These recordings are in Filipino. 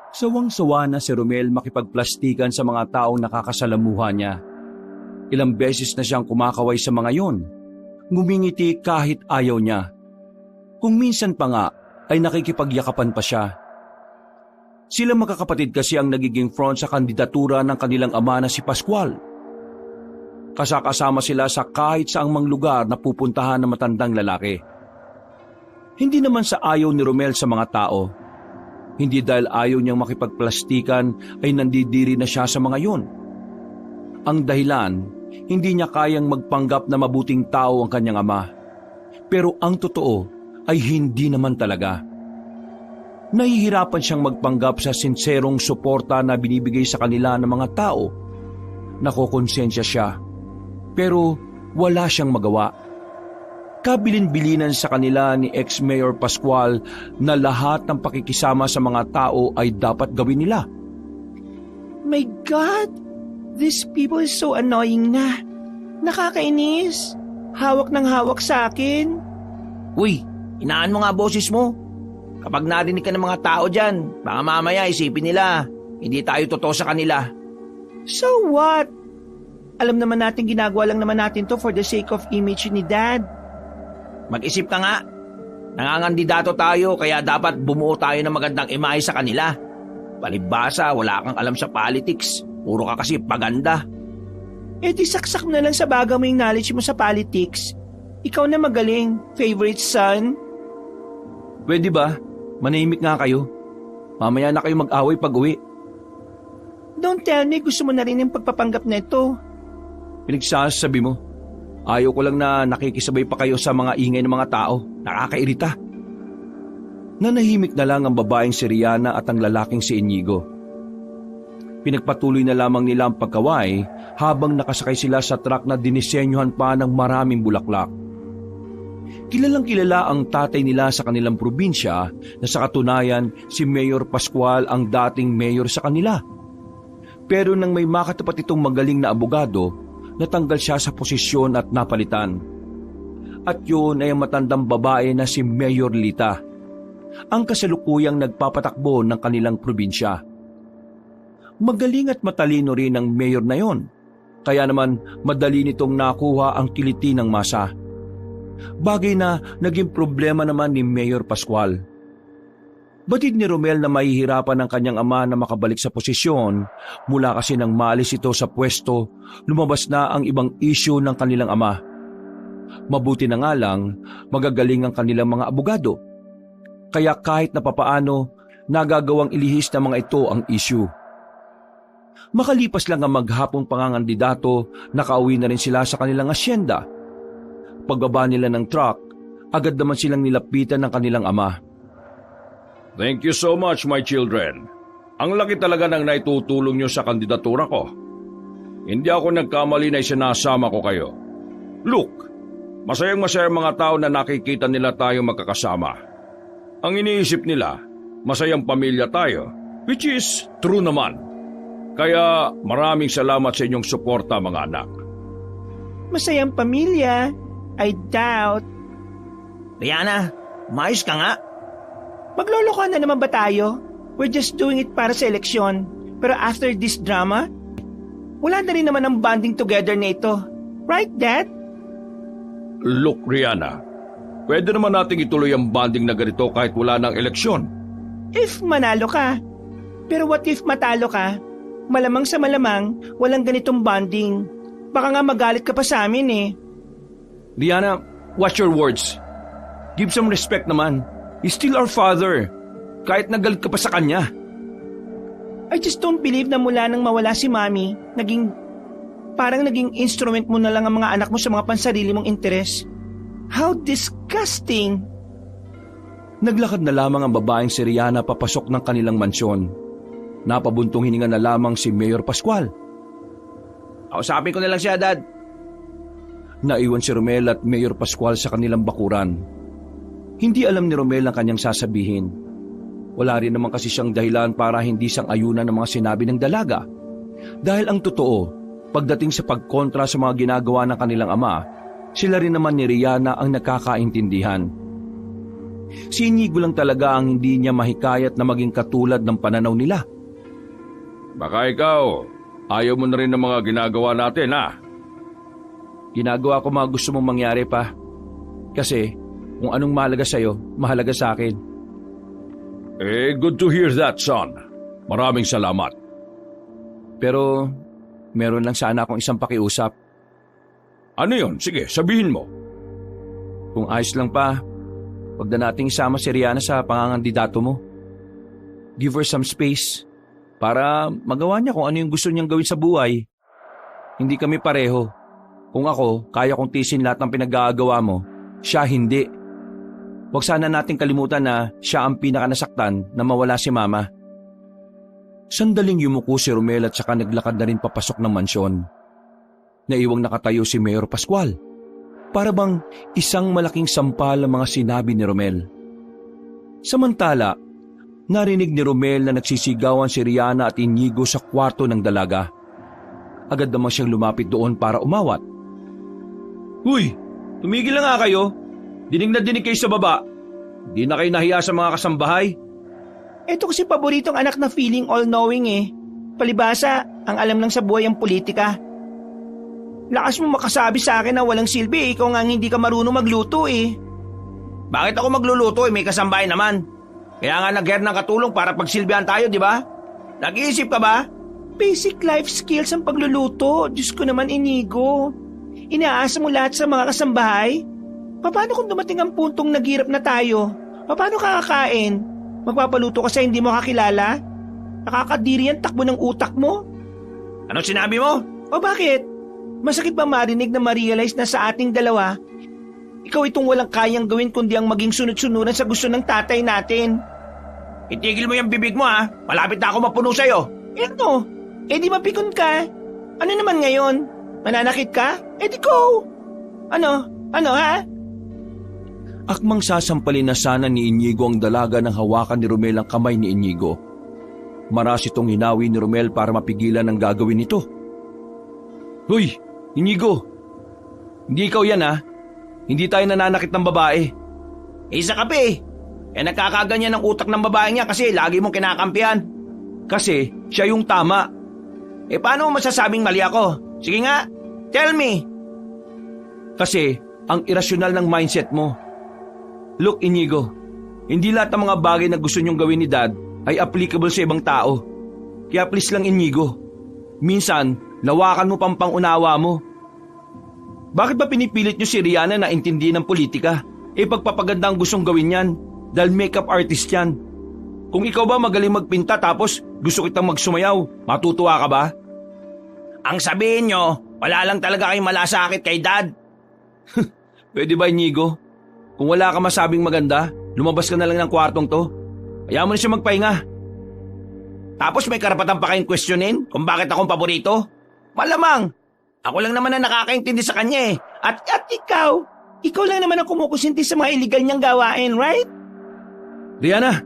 Sawang-sawa na si Romel makipagplastikan sa mga taong nakakasalamuha niya. Ilang beses na siyang kumakaway sa mga yon, ngumingiti kahit ayaw niya. Kung minsan pa nga ay nakikipagyakapan pa siya. Sila magkakapatid kasi ang nagiging front sa kandidatura ng kanilang ama na si Pascual. Kasakasama sila sa kahit saang mang lugar na pupuntahan ng matandang lalaki. Hindi naman sa ayaw ni Romel sa mga tao. Hindi dahil ayaw niyang makipagplastikan ay nandidiri na siya sa mga yon. Ang dahilan, hindi niya kayang magpanggap na mabuting tao ang kanyang ama. Pero ang totoo ay hindi naman talaga. Nahihirapan siyang magpanggap sa sinserong suporta na binibigay sa kanila ng mga tao. Nakokonsensya siya, pero wala siyang magawa. Kabilin-bilinan sa kanila ni ex-Mayor Pascual na lahat ng pakikisama sa mga tao ay dapat gawin nila. My God! These people is so annoying na. Nakakainis. Hawak ng hawak sa akin. Uy, inaan mo nga boses mo. Kapag narinig ka ng mga tao dyan, baka mamaya isipin nila, hindi tayo totoo sa kanila. So what? Alam naman natin ginagawa lang naman natin to for the sake of image ni Dad. Mag-isip ka nga. Nangangandidato tayo kaya dapat bumuo tayo ng magandang imahe sa kanila. Palibhasa, wala kang alam sa politics. Puro ka kasi paganda. Eh di saksak mo na lang sa baga mo yung knowledge mo sa politics. Ikaw na magaling, favorite son. Pwede ba? Manahimik nga kayo. Mamaya na kayo mag-away pag-uwi. Don't tell me gusto mo na rin yung pagpapanggap na ito. Pinagsasabi mo. Ayaw ko lang na nakikisabay pa kayo sa mga ingay ng mga tao. Nakakairita. Nanahimik na lang ang babaeng si Rihanna at ang lalaking si Inigo. Pinagpatuloy na lamang nila ang pagkaway habang nakasakay sila sa truck na dinisenyohan pa ng maraming bulaklak. Kilalang kilala ang tatay nila sa kanilang probinsya na sa katunayan si Mayor Pascual ang dating mayor sa kanila. Pero nang may makatapat itong magaling na abogado, natanggal siya sa posisyon at napalitan. At yun ay ang matandang babae na si Mayor Lita, ang kasalukuyang nagpapatakbo ng kanilang probinsya. Magaling at matalino rin ang mayor na yon, kaya naman madali nitong nakuha ang kiliti ng masa. Bagay na naging problema naman ni Mayor Pascual. Batid ni Romel na mahihirapan ang kanyang ama na makabalik sa posisyon mula kasi nang maalis ito sa pwesto, lumabas na ang ibang issue ng kanilang ama. Mabuti na nga lang, magagaling ang kanilang mga abogado. Kaya kahit na papaano, nagagawang ilihis ng mga ito ang issue. Makalipas lang ang maghapong pangangandidato, nakauwi na rin sila sa kanilang asyenda. Pagbaba nila ng truck, agad naman silang nilapitan ng kanilang ama. Thank you so much, my children. Ang laki talaga ng naitutulong nyo sa kandidatura ko. Hindi ako nagkamali na isinasama ko kayo. Look, masayang-masayang mga tao na nakikita nila tayo magkakasama. Ang iniisip nila, masayang pamilya tayo, which is true naman. Kaya maraming salamat sa inyong suporta, mga anak. Masayang pamilya? I doubt. Rihanna, maayos ka nga. Maglolokohan na naman ba tayo? We're just doing it para sa eleksyon. Pero after this drama, wala na rin naman ang bonding together na ito. Right, Dad? Look, Rihanna, pwede naman nating ituloy ang bonding na ganito kahit wala ng eleksyon. If manalo ka. Pero what if matalo ka? Malamang sa malamang, walang ganitong bonding. Baka nga magalit ka pa sa amin eh. Rihanna, watch your words. Give some respect naman. He's still our father. Kahit nagalit ka pa sa kanya. I just don't believe na mula nang mawala si Mami, parang naging instrument mo na lang ang mga anak mo sa mga pansarili mong interes. How disgusting! Naglakad na lamang ang babaeng si Rihanna papasok ng kanilang mansyon. Napabuntong hininga na lamang si Mayor Pascual. Kausapin ko na lang siya, Dad. Naiwan si Romel at Mayor Pascual sa kanilang bakuran. Hindi alam ni Romel ang kanyang sasabihin. Wala rin naman kasi siyang dahilan para hindi sang-ayunan ng mga sinabi ng dalaga. Dahil ang totoo, pagdating sa pagkontra sa mga ginagawa ng kanilang ama, sila rin naman ni Rihanna ang nakakaintindihan. Si Inigo lang talaga ang hindi niya mahikayat na maging katulad ng pananaw nila. Baka ikaw, ayaw mo na rin ng mga ginagawa natin, ha? Ginagawa ko mga gusto mong mangyari pa. Kasi kung anong mahalaga sa'yo, mahalaga sa akin. Good to hear that, son. Maraming salamat. Pero meron lang sana akong isang pakiusap. Ano yun? Sige, sabihin mo. Kung ayos lang pa, wag na nating isama si Rihanna sa pangangandidato mo. Give her some space para magawa niya kung ano yung gusto niyang gawin sa buhay. Hindi kami pareho. Kung ako, kaya kong tisin lahat ng pinaggagawa mo, siya hindi. Huwag sana nating kalimutan na siya ang pinakanasaktan na mawala si Mama. Sandaling yumuko si Romel at saka naglakad na rin papasok ng mansyon. Naiwang nakatayo si Mayor Pascual. Para bang isang malaking sampal ang mga sinabi ni Romel. Samantala, narinig ni Romel na nagsisigawan si Rihanna at Inigo sa kwarto ng dalaga. Agad naman siyang lumapit doon para umawat. Uy, tumigil na nga kayo. Dinig na dinig kayo sa baba. Di na kayo nahiya sa mga kasambahay. Ito kasi paboritong anak na feeling all-knowing eh. Palibasa, ang alam lang sa buhay ang politika. Lakas mo makasabi sa akin na walang silbi, ikaw nga hindi ka marunong magluto eh. Bakit ako magluluto may kasambahay naman? Kaya nga nag-hire ng katulong para pagsilbihan tayo, di ba? Nag-iisip ka ba? Basic life skills ang pagluluto. Diyos ko naman, Inigo. Inaasa mo lahat sa mga kasambahay? Paano kung dumating ang puntong naghirap na tayo? Paano kakakain? Magpapaluto ka sa hindi mo kakilala? Nakakadiri ang takbo ng utak mo? Ano sinabi mo? O bakit? Masakit ba marinig na ma-realize na sa ating dalawa, ikaw itong walang kayang gawin kundi ang maging sunod-sunuran sa gusto ng tatay natin? Itigil mo yung bibig mo ha. Malapit na ako mapuno sa'yo. Ano? Di mapikon ka. Ano naman ngayon? Mananakit ka? Di go! Ano? Ano ha? Akmang sasampalin na sana ni Inigo ang dalaga nang hawakan ni Romel ang kamay ni Inigo. Maras itong hinawi ni Romel para mapigilan ang gagawin nito. Hoy, Inigo! Hindi ikaw yan ha. Hindi tayo nananakit ng babae. Isa ka pa eh. Nagkakaganyan ang utak ng babae niya kasi lagi mong kinakampihan. Kasi siya yung tama. Paano mo masasabing mali ako? Sige nga, tell me. Kasi ang irasyonal ng mindset mo. Look, Inigo, hindi lahat ng mga bagay na gusto niyong gawin ni Dad ay applicable sa ibang tao. Kaya please lang, Inigo. Minsan, lawakan mo pang pangunawa mo. Bakit ba pinipilit niyo si Rihanna na intindihin ng politika? Pagpapaganda ang gustong gawin yan dahil makeup artist yan. Kung ikaw ba magaling magpinta tapos gusto kitang magsumayaw, matutuwa ka ba? Ang sabihin nyo, wala lang talaga kayong malasakit kay Dad. Pwede ba, Inigo? Kung wala ka masabing maganda, lumabas ka na lang ng kwartong to. Hayaan mo na siya magpahinga. Tapos may karapatan pa kayong questionin kung bakit akong paborito? Malamang, ako lang naman ang nakakaintindi sa kanya eh. At ikaw lang naman ang kumukusinti sa mga illegal niyang gawain, right? Rihanna,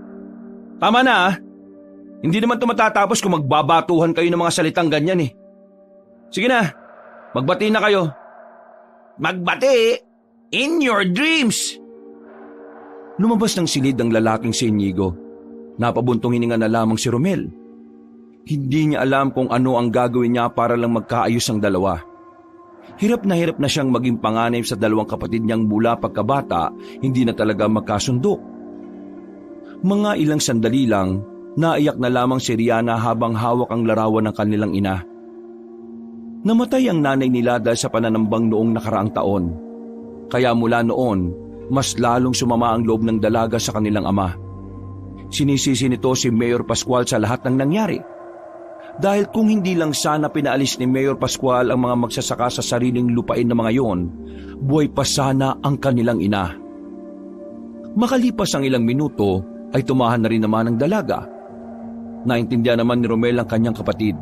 tama na ah. Hindi naman ito matatapos kung magbabatuhan kayo ng mga salitang ganyan eh. Sige na, magbati na kayo. Magbati? In your dreams! Lumabas ng silid ang lalaking si Inigo. Napabuntong hininga na lamang si Romel. Hindi niya alam kung ano ang gagawin niya para lang magkaayos ang dalawa. Hirap na siyang maging panganib sa dalawang kapatid niyang mula pagkabata, hindi na talaga magkasundo. Mga ilang sandali lang, naiyak na lamang si Rihanna habang hawak ang larawan ng kanilang ina. Namatay ang nanay nila dahil sa pananambang noong nakaraang taon. Kaya mula noon, mas lalong sumama ang loob ng dalaga sa kanilang ama. Sinisisi nito si Mayor Pascual sa lahat ng nangyari. Dahil kung hindi lang sana pinaalis ni Mayor Pascual ang mga magsasaka sa sariling lupain na mga yon, buhay pa sana ang kanilang ina. Makalipas ang ilang minuto, ay tumahan na rin naman ang dalaga. Naintindihan naman ni Romel ang kanyang kapatid.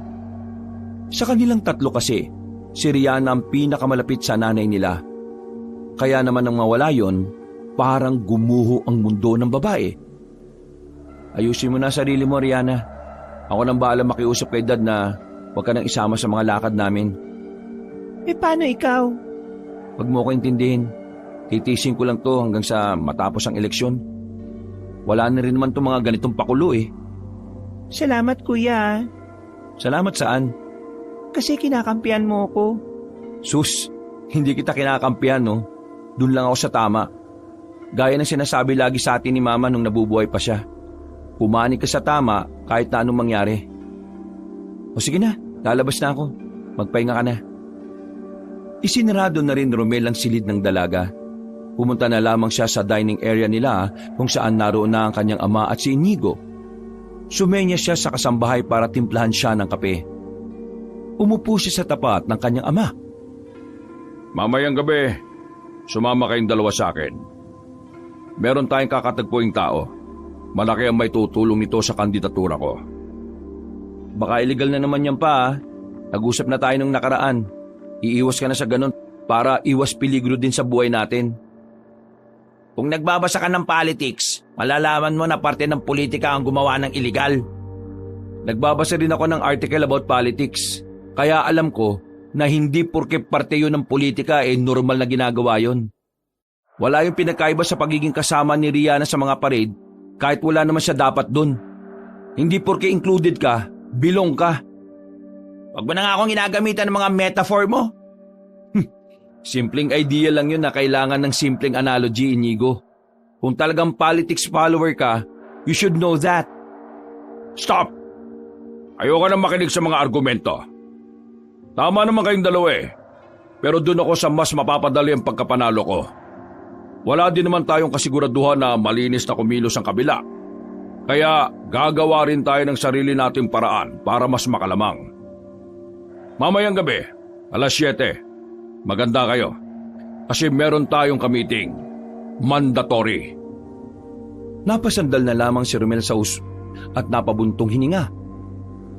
Sa kanilang tatlo kasi, si Rihanna ang pinakamalapit sa nanay nila. Kaya naman nang mawala yon, parang gumuho ang mundo ng babae. Ayusin mo na sarili mo, Rihanna. Ako nang bahala makiusap kay Dad na huwag ka nang isama sa mga lakad namin. Paano ikaw? Huwag mo ko intindihin. Titisin ko lang to hanggang sa matapos ang eleksyon. Wala na rin naman itong mga ganitong pakulo eh. Salamat kuya, Salamat saan? kasi kinakampihan mo ko. Sus, hindi kita kinakampihan no. Doon lang ako sa tama. Gaya ng sinasabi lagi sa atin ni Mama nung nabubuhay pa siya. Pumani ka sa tama kahit na anong mangyari. O sige na, lalabas na ako. Magpahinga ka na. Isinarado na rin Romel ang silid ng dalaga. Pumunta na lamang siya sa dining area nila kung saan naroon na ang kanyang ama at si Inigo. Sumenya siya sa kasambahay para timplahan siya ng kape. Umupo siya sa tapat ng kanyang ama. Mamayang gabi, sumama kayong dalawa sa akin. Meron tayong kakatagpuing tao. Malaki ang may tutulong nito sa kandidatura ko. Baka illegal na naman yan pa. Nag-usap na tayo nung nakaraan. Iiwas ka na sa ganun para iwas peligro din sa buhay natin. Kung nagbabasa ka ng politics, malalaman mo na parte ng politika ang gumawa ng illegal. Nagbabasa rin ako ng article about politics. Kaya alam ko na hindi porke parte yun ng politika normal na ginagawa yun. Wala yung pinagkaiba sa pagiging kasama ni Rihanna sa mga parade kahit wala naman siya dapat dun. Hindi porke included ka, bilong ka. Huwag mo na nga akong ginagamitan ng mga metaphor mo. Simpleng idea lang yun na kailangan ng simpleng analogy, Inigo. Kung talagang politics follower ka, you should know that. Stop! Ayoko na makinig sa mga argumento. Tama naman kayong dalawa eh. Pero doon ako sa mas mapapadali ang pagkapanalo ko. Wala din naman tayong kasiguraduhan na malinis na kumilos ang kabila. Kaya gagawa rin tayo ng sarili nating paraan para mas makalamang. Mamayang gabi, alas 7. Maganda kayo. Kasi meron tayong ka-meeting. Mandatory. Napasandal na lamang si Romel sa at napabuntong hininga.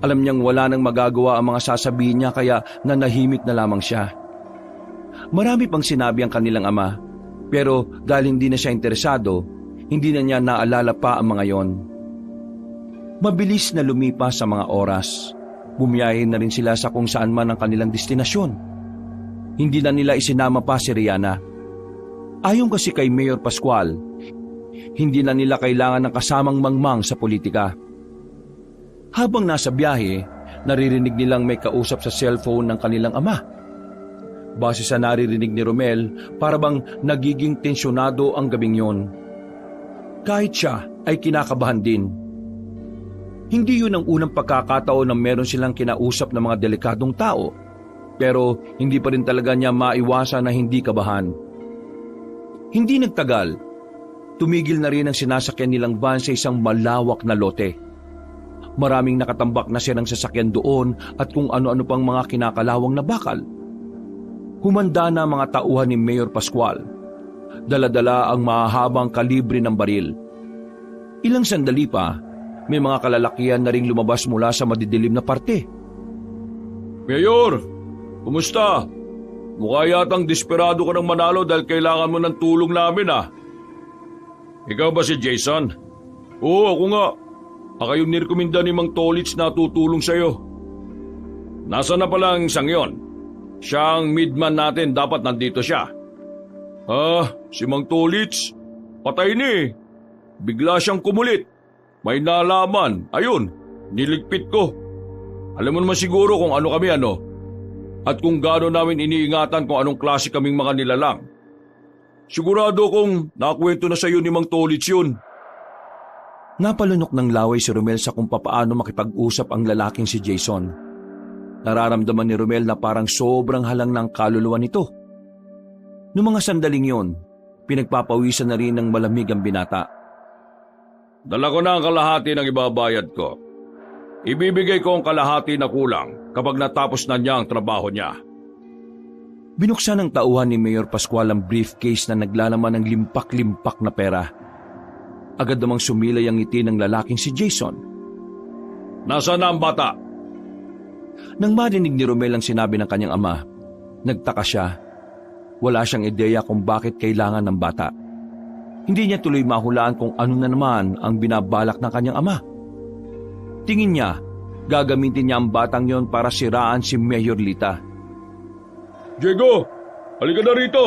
Alam niyang wala nang magagawa ang mga sasabihin niya kaya nanahimik na lamang siya. Marami pang sinabi ang kanilang ama, pero dahil hindi na siya interesado, hindi na niya naalala pa ang mga yon. Mabilis na lumipas sa mga oras. Bumiyahe na rin sila sa kung saan man ang kanilang destinasyon. Hindi na nila isinama pa si Rihanna. Ayon kasi kay Mayor Pascual, hindi na nila kailangan ng kasamang mangmang sa politika. Habang nasa biyahe, naririnig nilang may kausap sa cellphone ng kanilang ama. Base sa naririnig ni Romel, parabang nagiging tensyonado ang gabing yon. Kahit siya ay kinakabahan din. Hindi yun ang unang pagkakataon na meron silang kinausap ng mga delikadong tao, pero hindi pa rin talaga niya maiwasan na hindi kabahan. Hindi nagtagal, tumigil na rin ang sinasakyan nilang van sa isang malawak na lote. Maraming nakatambak na sirang sasakyan doon at kung ano-ano pang mga kinakalawang na bakal. Humanda na mga tauhan ni Mayor Pascual. Dala-dala ang mahahabang kalibre ng baril. Ilang sandali pa, may mga kalalakihan na ring lumabas mula sa madidilim na parte. Mayor, kumusta? Mukha yatang desperado ka ng manalo dahil kailangan mo ng tulong namin ah. Ikaw ba si Jason? Oo, ako nga. Ako yung nirekomenda ni Mang Tolits na tutulong sa'yo. Nasaan na pala ang isang yon? Siya ang midman natin, dapat nandito siya. Si Mang Tolits, patay ni eh. Bigla siyang kumulit. May nalaman, ayun, niligpit ko. Alam mo naman siguro kung ano kami at kung gaano namin iniingatan kung anong klase kaming mga nilalang. Sigurado kong nakwento na sa iyo ni Mang Tolits yun. Napalunok ng laway si Romel sa kung papaano makipag-usap ang lalaking si Jason. Nararamdaman ni Romel na parang sobrang halang ng kaluluwa nito. Noong mga sandaling yon, pinagpapawisan na rin ng malamig ang binata. Dala ko na ang kalahati ng ibabayad ko. Ibibigay ko ang kalahati na kulang kapag natapos na niya ang trabaho niya. Binuksan ng tauhan ni Mayor Pascual ang briefcase na naglalaman ng limpak-limpak na pera. Agad namang sumilay ang ngiti ng lalaking si Jason. Nasaan na ang bata? Nang marinig ni Romel ang sinabi ng kanyang ama, nagtaka siya. Wala siyang ideya kung bakit kailangan ng bata. Hindi niya tuloy mahulaan kung ano na naman ang binabalak ng kanyang ama. Tingin niya, gagamitin niya ang batang yon para siraan si Mayor Lita. Diego, halika na rito!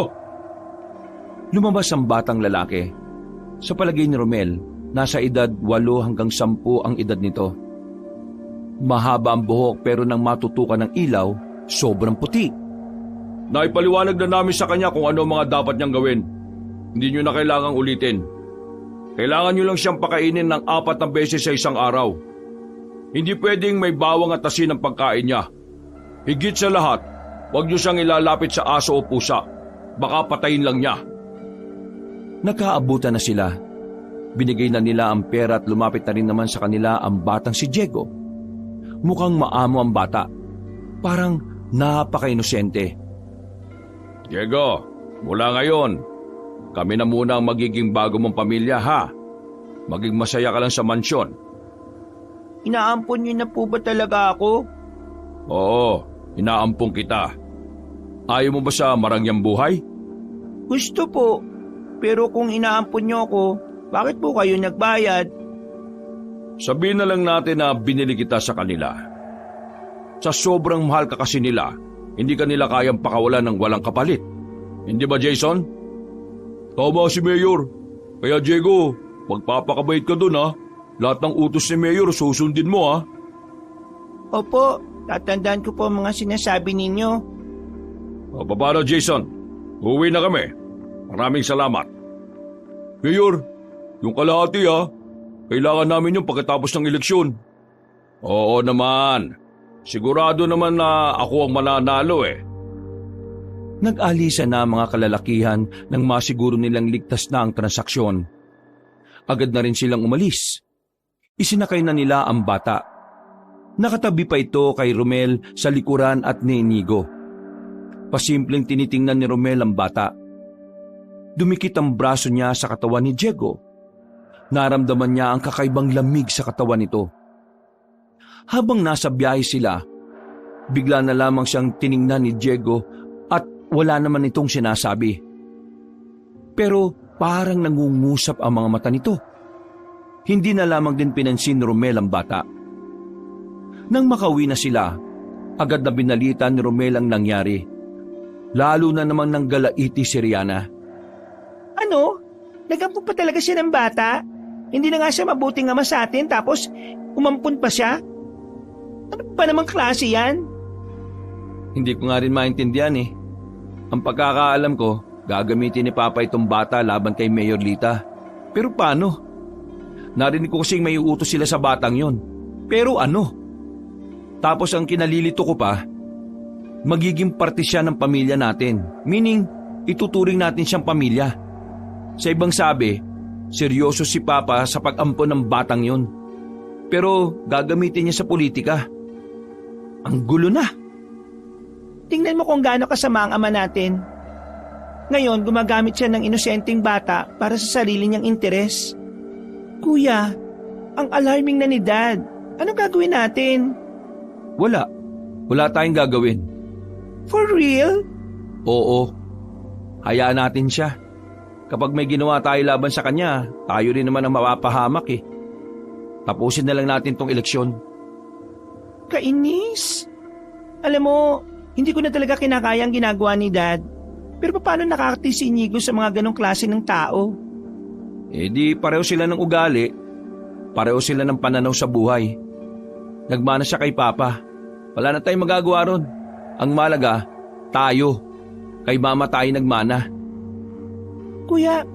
Lumabas ang batang lalaki. Sa palagay ni Romel, Nasa edad 8 hanggang 10 ang edad nito. Mahaba ang buhok pero nang matutukan ng ilaw, sobrang puti. Naipaliwanag na namin sa kanya kung ano ang mga dapat niyang gawin. Hindi niyo na kailangang ulitin. Kailangan niyo lang siyang pakainin ng 4 na beses sa isang araw. Hindi pwedeng may bawang at asin ang pagkain niya. Higit sa lahat, huwag niyo siyang ilalapit sa aso o pusa. Baka patayin lang niya. Nakaabutan na sila. Binigay na nila ang pera at lumapit na rin naman sa kanila ang batang si Diego. Mukhang maamo ang bata. Parang napaka-inosente. Diego, mula ngayon, kami na muna ang magiging bago mong pamilya, ha? Maging masaya ka lang sa mansyon. Inaampon niyo na po ba talaga ako? Oo, inaampong kita. Ayaw mo ba sa marangyang buhay? Gusto po. Pero kung inaampon niyo ako, bakit po kayo nagbayad? Sabihin na lang natin na binili kita sa kanila. Sa sobrang mahal ka kasi nila, hindi ka nila kayang pakawalan ng walang kapalit. Hindi ba, Jason? Tama si Mayor. Kaya Diego, magpapakabait ka dun, ha? Lahat ng utos ni Mayor susundin mo, ha? Opo, tatandaan ko po ang mga sinasabi ninyo. O, paano, Jason? Uwi na kami. Maraming salamat. Mayor, yung kalahati, ha? Kailangan namin yung pagkatapos ng eleksyon. Oo naman. Sigurado naman na ako ang mananalo, eh. Nag-alisa na ang mga kalalakihan nang masiguro nilang ligtas na ang transaksyon. Agad na rin silang umalis. Isinakay na nila ang bata. Nakatabi pa ito kay Romel sa likuran at ni Inigo. Pasimpleng tinitingnan ni Romel ang bata. Dumikit ang braso niya sa katawan ni Diego. Naramdaman niya ang kakaibang lamig sa katawan nito. Habang nasa biyahe sila, bigla na lamang siyang tiningnan ni Diego at wala naman itong sinasabi. Pero parang nangungusap ang mga mata nito. Hindi na lamang din pinansin ni Romel ang bata. Nang makauwi na sila, agad na binalita ni Romel ang nangyari. Lalo na namang nanggalaiti si Rihanna. Ano? Nagampun pa talaga siya ng bata? Hindi na nga siya mabuting ama sa atin tapos umampun pa siya? Ano ba namang klase yan? Hindi ko nga rin maintindihan eh. Ang pagkakaalam ko, gagamitin ni Papa itong bata laban kay Mayor Lita. Pero paano? Narinig ko kasing may utos sila sa batang yon. Pero ano? Tapos ang kinalilito ko pa, magiging parte siya ng pamilya natin. Meaning, ituturing natin siyang pamilya. Sa ibang sabi, seryoso si Papa sa pag-ampon ng batang yon. Pero gagamitin niya sa politika. Ang gulo na. Tingnan mo kung gaano kasama ang ama natin. Ngayon, gumagamit siya ng inosenteng bata para sa sarili niyang interes. Kuya, ang alarming na ni Dad. Anong gagawin natin? Wala. Wala tayong gagawin. For real? Oo. Hayaan natin siya. Kapag may ginawa tayo laban sa kanya, tayo rin naman ang mapapahamak eh. Tapusin na lang natin tong eleksyon. Kainis. Alam mo, hindi ko na talaga kinakaya ang ginagawa ni Dad. Pero paano nakakati si Inigo sa mga ganong klase ng tao? Eh di pareho sila ng ugali. Pareho sila ng pananaw sa buhay. Nagmana siya kay Papa. Wala na tayong magagawa ron. Ang malaga, tayo. Kay Mama tayo nagmana. Kuya,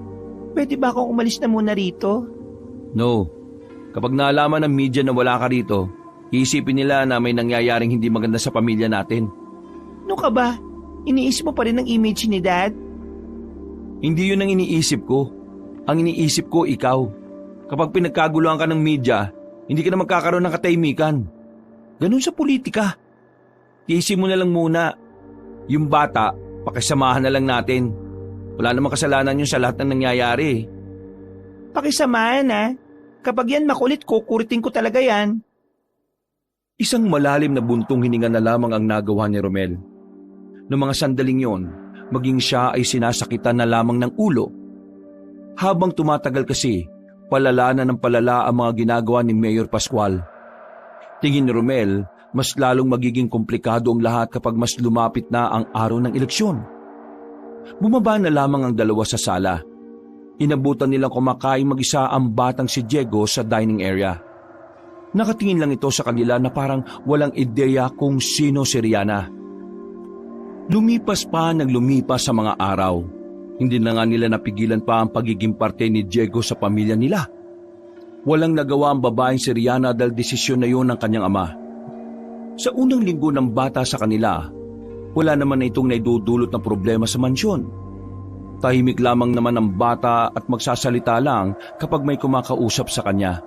pwede ba akong umalis na muna rito? No. Kapag naalaman ng media na wala ka rito, iisipin nila na may nangyayaring hindi maganda sa pamilya natin. Ano ka ba? Iniisip mo pa rin ang image ni Dad? Hindi yun ang iniisip ko. Ang iniisip ko, ikaw. Kapag pinagkaguluhan ka ng media, hindi ka na magkakaroon ng katahimikan. Ganun sa politika. Tiisin mo na lang muna. Yung bata, pakisamahan na lang natin. Wala namang kasalanan yun sa lahat ng nangyayari. Pakisamahan ha. Kapag yan makulit, kukuritin ko talaga yan. Isang malalim na buntong hininga na lamang ang nagawa ni Romel. Noong mga sandaling yon, maging siya ay sinasakitan na lamang ng ulo. Habang tumatagal kasi, palala na ng palala ang mga ginagawa ni Mayor Pascual. Tingin ni Romel, mas lalong magiging komplikado ang lahat kapag mas lumapit na ang araw ng eleksyon. Bumaba na lamang ang dalawa sa sala. inabutan nilang kumakain mag-isa ang batang si Diego sa dining area. Nakatingin lang ito sa kanila na parang walang ideya kung sino si Rihanna. Lumipas pa ng lumipas sa mga araw. Hindi na nga nila napigilan pa ang pagiging parte ni Diego sa pamilya nila. Walang nagawa ang babaeng si Rihanna dahil desisyon na yun ng kanyang ama. Sa unang linggo ng bata sa kanila, wala naman na itong naidudulot na problema sa mansyon. Tahimik lamang naman ang bata at magsasalita lang kapag may kumakausap sa kanya.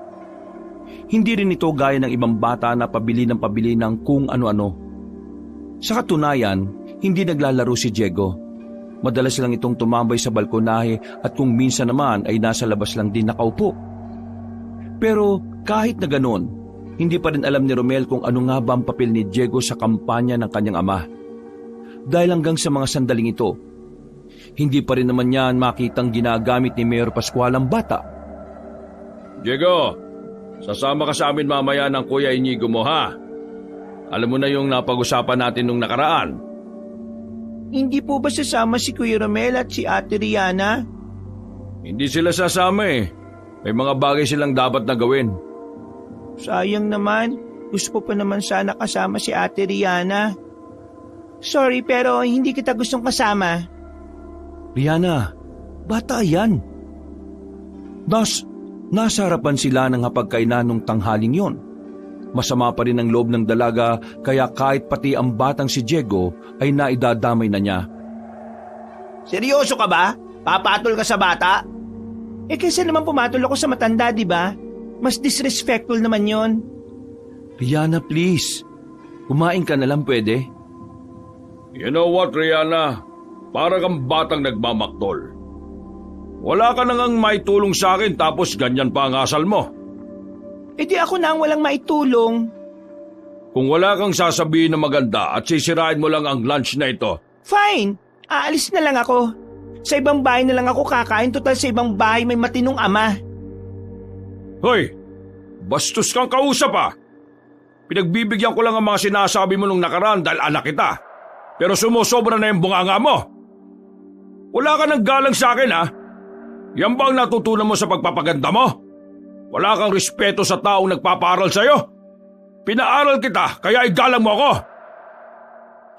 Hindi rin ito gaya ng ibang bata na pabili ng kung ano-ano. Sa katunayan, hindi naglalaro si Diego. Madalas lang itong tumambay sa balkonahe at kung minsan naman ay nasa labas lang din nakaupo. Pero kahit na ganon, hindi pa rin alam ni Romel kung ano nga ba ang papel ni Diego sa kampanya ng kanyang ama. Dahil hanggang sa mga sandaling ito, hindi pa rin naman niyan makitang ginagamit ni Mayor Pascual ang bata. Diego, sasama ka sa amin mamaya ng Kuya Inigo mo, ha? Alam mo na yung napag-usapan natin nung nakaraan. Hindi po ba sasama si Kuya Romel at si Ate Rihanna? Hindi sila sasama eh. May mga bagay silang dapat na gawin. Sayang naman. Gusto ko pa naman sana kasama si Ate Rihanna. Sorry pero hindi kita gustong kasama. Rihanna, bata yan. Nasa harapan sila ng hapagkainan nung tanghaling yon. Masama pa rin ang loob ng dalaga kaya kahit pati ang batang si Diego ay naidadamay na niya. Seryoso ka ba? Papatol ka sa bata? Eh kaysa naman pumatol ako sa matanda, di ba? Mas disrespectful naman yon. Rihanna, please. Kumain ka na lang pwede. You know what, Rihanna? Para kang batang nagmamaktol. Wala ka nang maitulong sa akin tapos ganyan pa ang asal mo. Eh di ako na ang walang maitulong. Kung wala kang sasabihin na maganda at sisirain mo lang ang lunch na ito. Fine, aalis na lang ako. Sa ibang bahay na lang ako kakain, total sa ibang bahay may matinong ama. Hoy, bastos kang kausap ah. Pinagbibigyan ko lang ang mga sinasabi mo nung nakaraan dahil anak kita. Pero sumusobra na yung bunganga mo. Wala ka ng galang sa akin ha. Yan ba ang natutunan mo sa pagpapaganda mo? Wala kang respeto sa taong nagpapaaral sa'yo? Pinaaral kita, kaya igalang mo ako.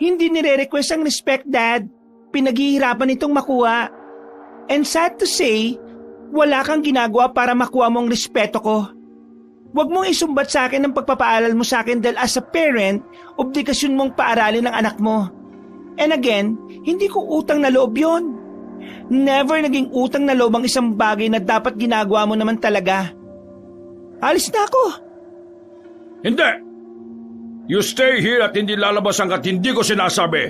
Hindi nire-request ang respect, Dad. Pinaghihirapan itong makuha. And sad to say, wala kang ginagawa para makuha mo ang respeto ko. Huwag mong isumbat sa akin ang pagpapaaral mo sa akin dahil as a parent, obligasyon mong paaralin ang anak mo. And again, hindi ko utang na loob yun. Never naging utang na loob ang isang bagay na dapat ginagawa mo naman talaga. Alis na ako. Hindi! You stay here at hindi lalabas hanggat hindi ko sinasabi.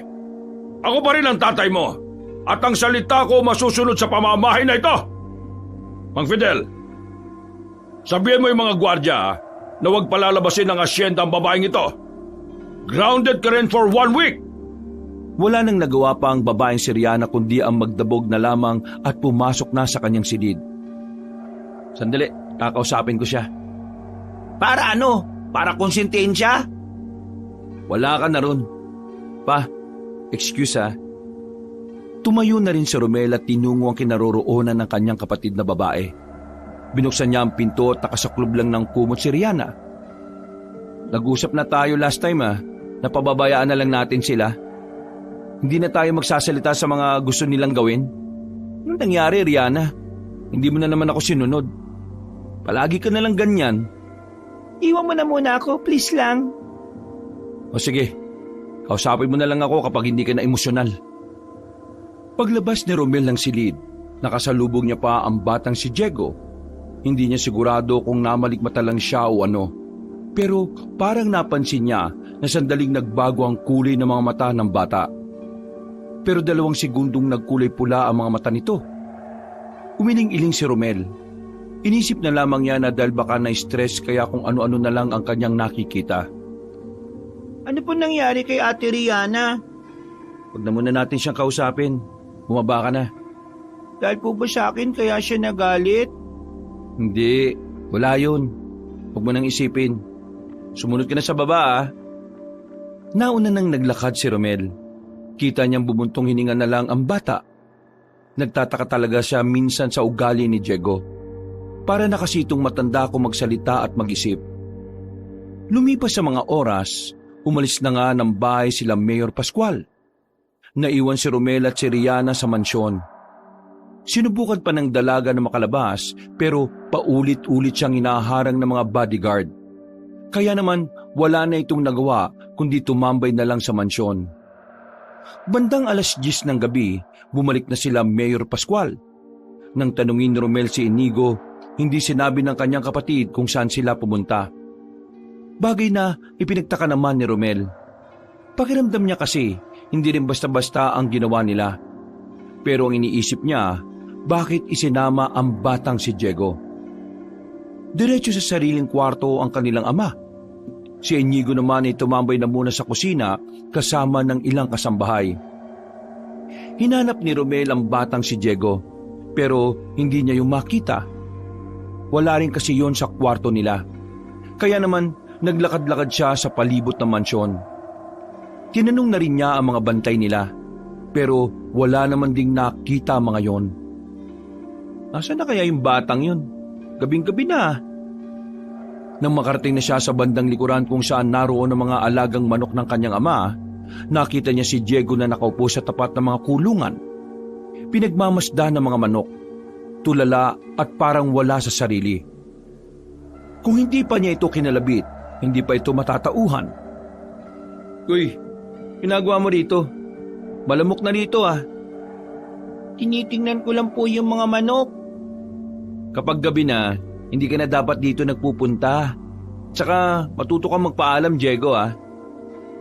Ako pa rin ang tatay mo. At ang salita ko masusunod sa pamamahay na ito. Mang Fidel, sabihin mo yung mga gwardya na huwag palalabasin ng asyenda ang babaeng ito. Grounded ka rin for 1 week. Wala nang nagawa pa ang babaeng si Rihanna kundi ang magdabog na lamang at pumasok na sa kanyang silid. Sandali, kakausapin ko siya. Para ano? Para konsintihin siya? Wala ka na ron. Pa, excuse ha. Tumayo na rin si Romel at tinungo ang kinaroroonan ng kanyang kapatid na babae. Binuksan niya ang pinto at nakasaklob lang ng kumot si Rihanna. Nag-usap na tayo last time napababayaan na lang natin sila. Hindi na tayo magsasalita sa mga gusto nilang gawin. Anong nangyari, Rihanna? Hindi mo na naman ako sinunod. Palagi ka na lang ganyan. Iwan mo na muna ako, please lang. O sige, kausapin mo na lang ako kapag hindi ka na emosyonal. Paglabas ni Romel ng silid, nakasalubong niya pa ang batang si Diego. Hindi niya sigurado kung namalikmata lang siya o ano. Pero parang napansin niya na sandaling nagbago ang kulay ng mga mata ng bata. Pero 2 segundong nagkulay pula ang mga mata nito. Umiling-iling si Romel. Inisip na lamang niya na dahil baka na-stress kaya kung ano-ano na lang ang kanyang nakikita. Ano po nangyari kay Ate Rihanna? Huwag na muna natin siyang kausapin. Bumaba ka na. Dahil po ba sa akin kaya siya nagalit? Hindi, wala yun. Huwag mo nang isipin. Sumunod ka na sa baba Nauna nang naglakad si Romel. Kita niyang bumuntong hininga na lang ang bata. Nagtataka talaga siya minsan sa ugali ni Diego. Para na kasi itong matanda kung magsalita at mag-isip. Lumipas sa mga oras, umalis na nga ng bahay sila Mayor Pascual. Naiwan si Romel at si Riana sa mansyon. Sinubukan pa ng dalaga na makalabas pero paulit-ulit siyang inaharang ng mga bodyguard. Kaya naman wala na itong nagawa kundi tumambay na lang sa mansyon. Bandang 10:00 ng gabi, bumalik na sila Mayor Pascual. Nang tanungin ni Romel si Inigo, hindi sinabi ng kanyang kapatid kung saan sila pumunta. Bagay na ipinagtaka naman ni Romel. Pakiramdam niya kasi hindi rin basta-basta ang ginawa nila. Pero ang iniisip niya, bakit isinama ang batang si Diego? Diretso sa sariling kwarto ang kanilang ama. Si Inigo naman ay tumambay na muna sa kusina kasama ng ilang kasambahay. Hinanap ni Romel ang batang si Diego pero hindi niya yung makita. Wala rin kasi yon sa kwarto nila. Kaya naman naglakad-lakad siya sa palibot ng mansyon. Tinanong na rin niya ang mga bantay nila pero wala naman ding nakita mga yon. Nasaan na kaya yung batang yun? Gabing-gabi na. Nang makarating na siya sa bandang likuran kung saan naroon ang mga alagang manok ng kanyang ama, nakita niya si Diego na nakaupo sa tapat ng mga kulungan. Pinagmamasdan ng mga manok, tulala at parang wala sa sarili. Kung hindi pa niya ito kinalabit, hindi pa ito matatauhan. Uy, ginagawa mo rito? Malamok na rito ah. Tinitingnan ko lang po yung mga manok. Kapag gabi na, hindi ka na dapat dito nagpupunta. Tsaka matuto kang magpaalam, Diego ah.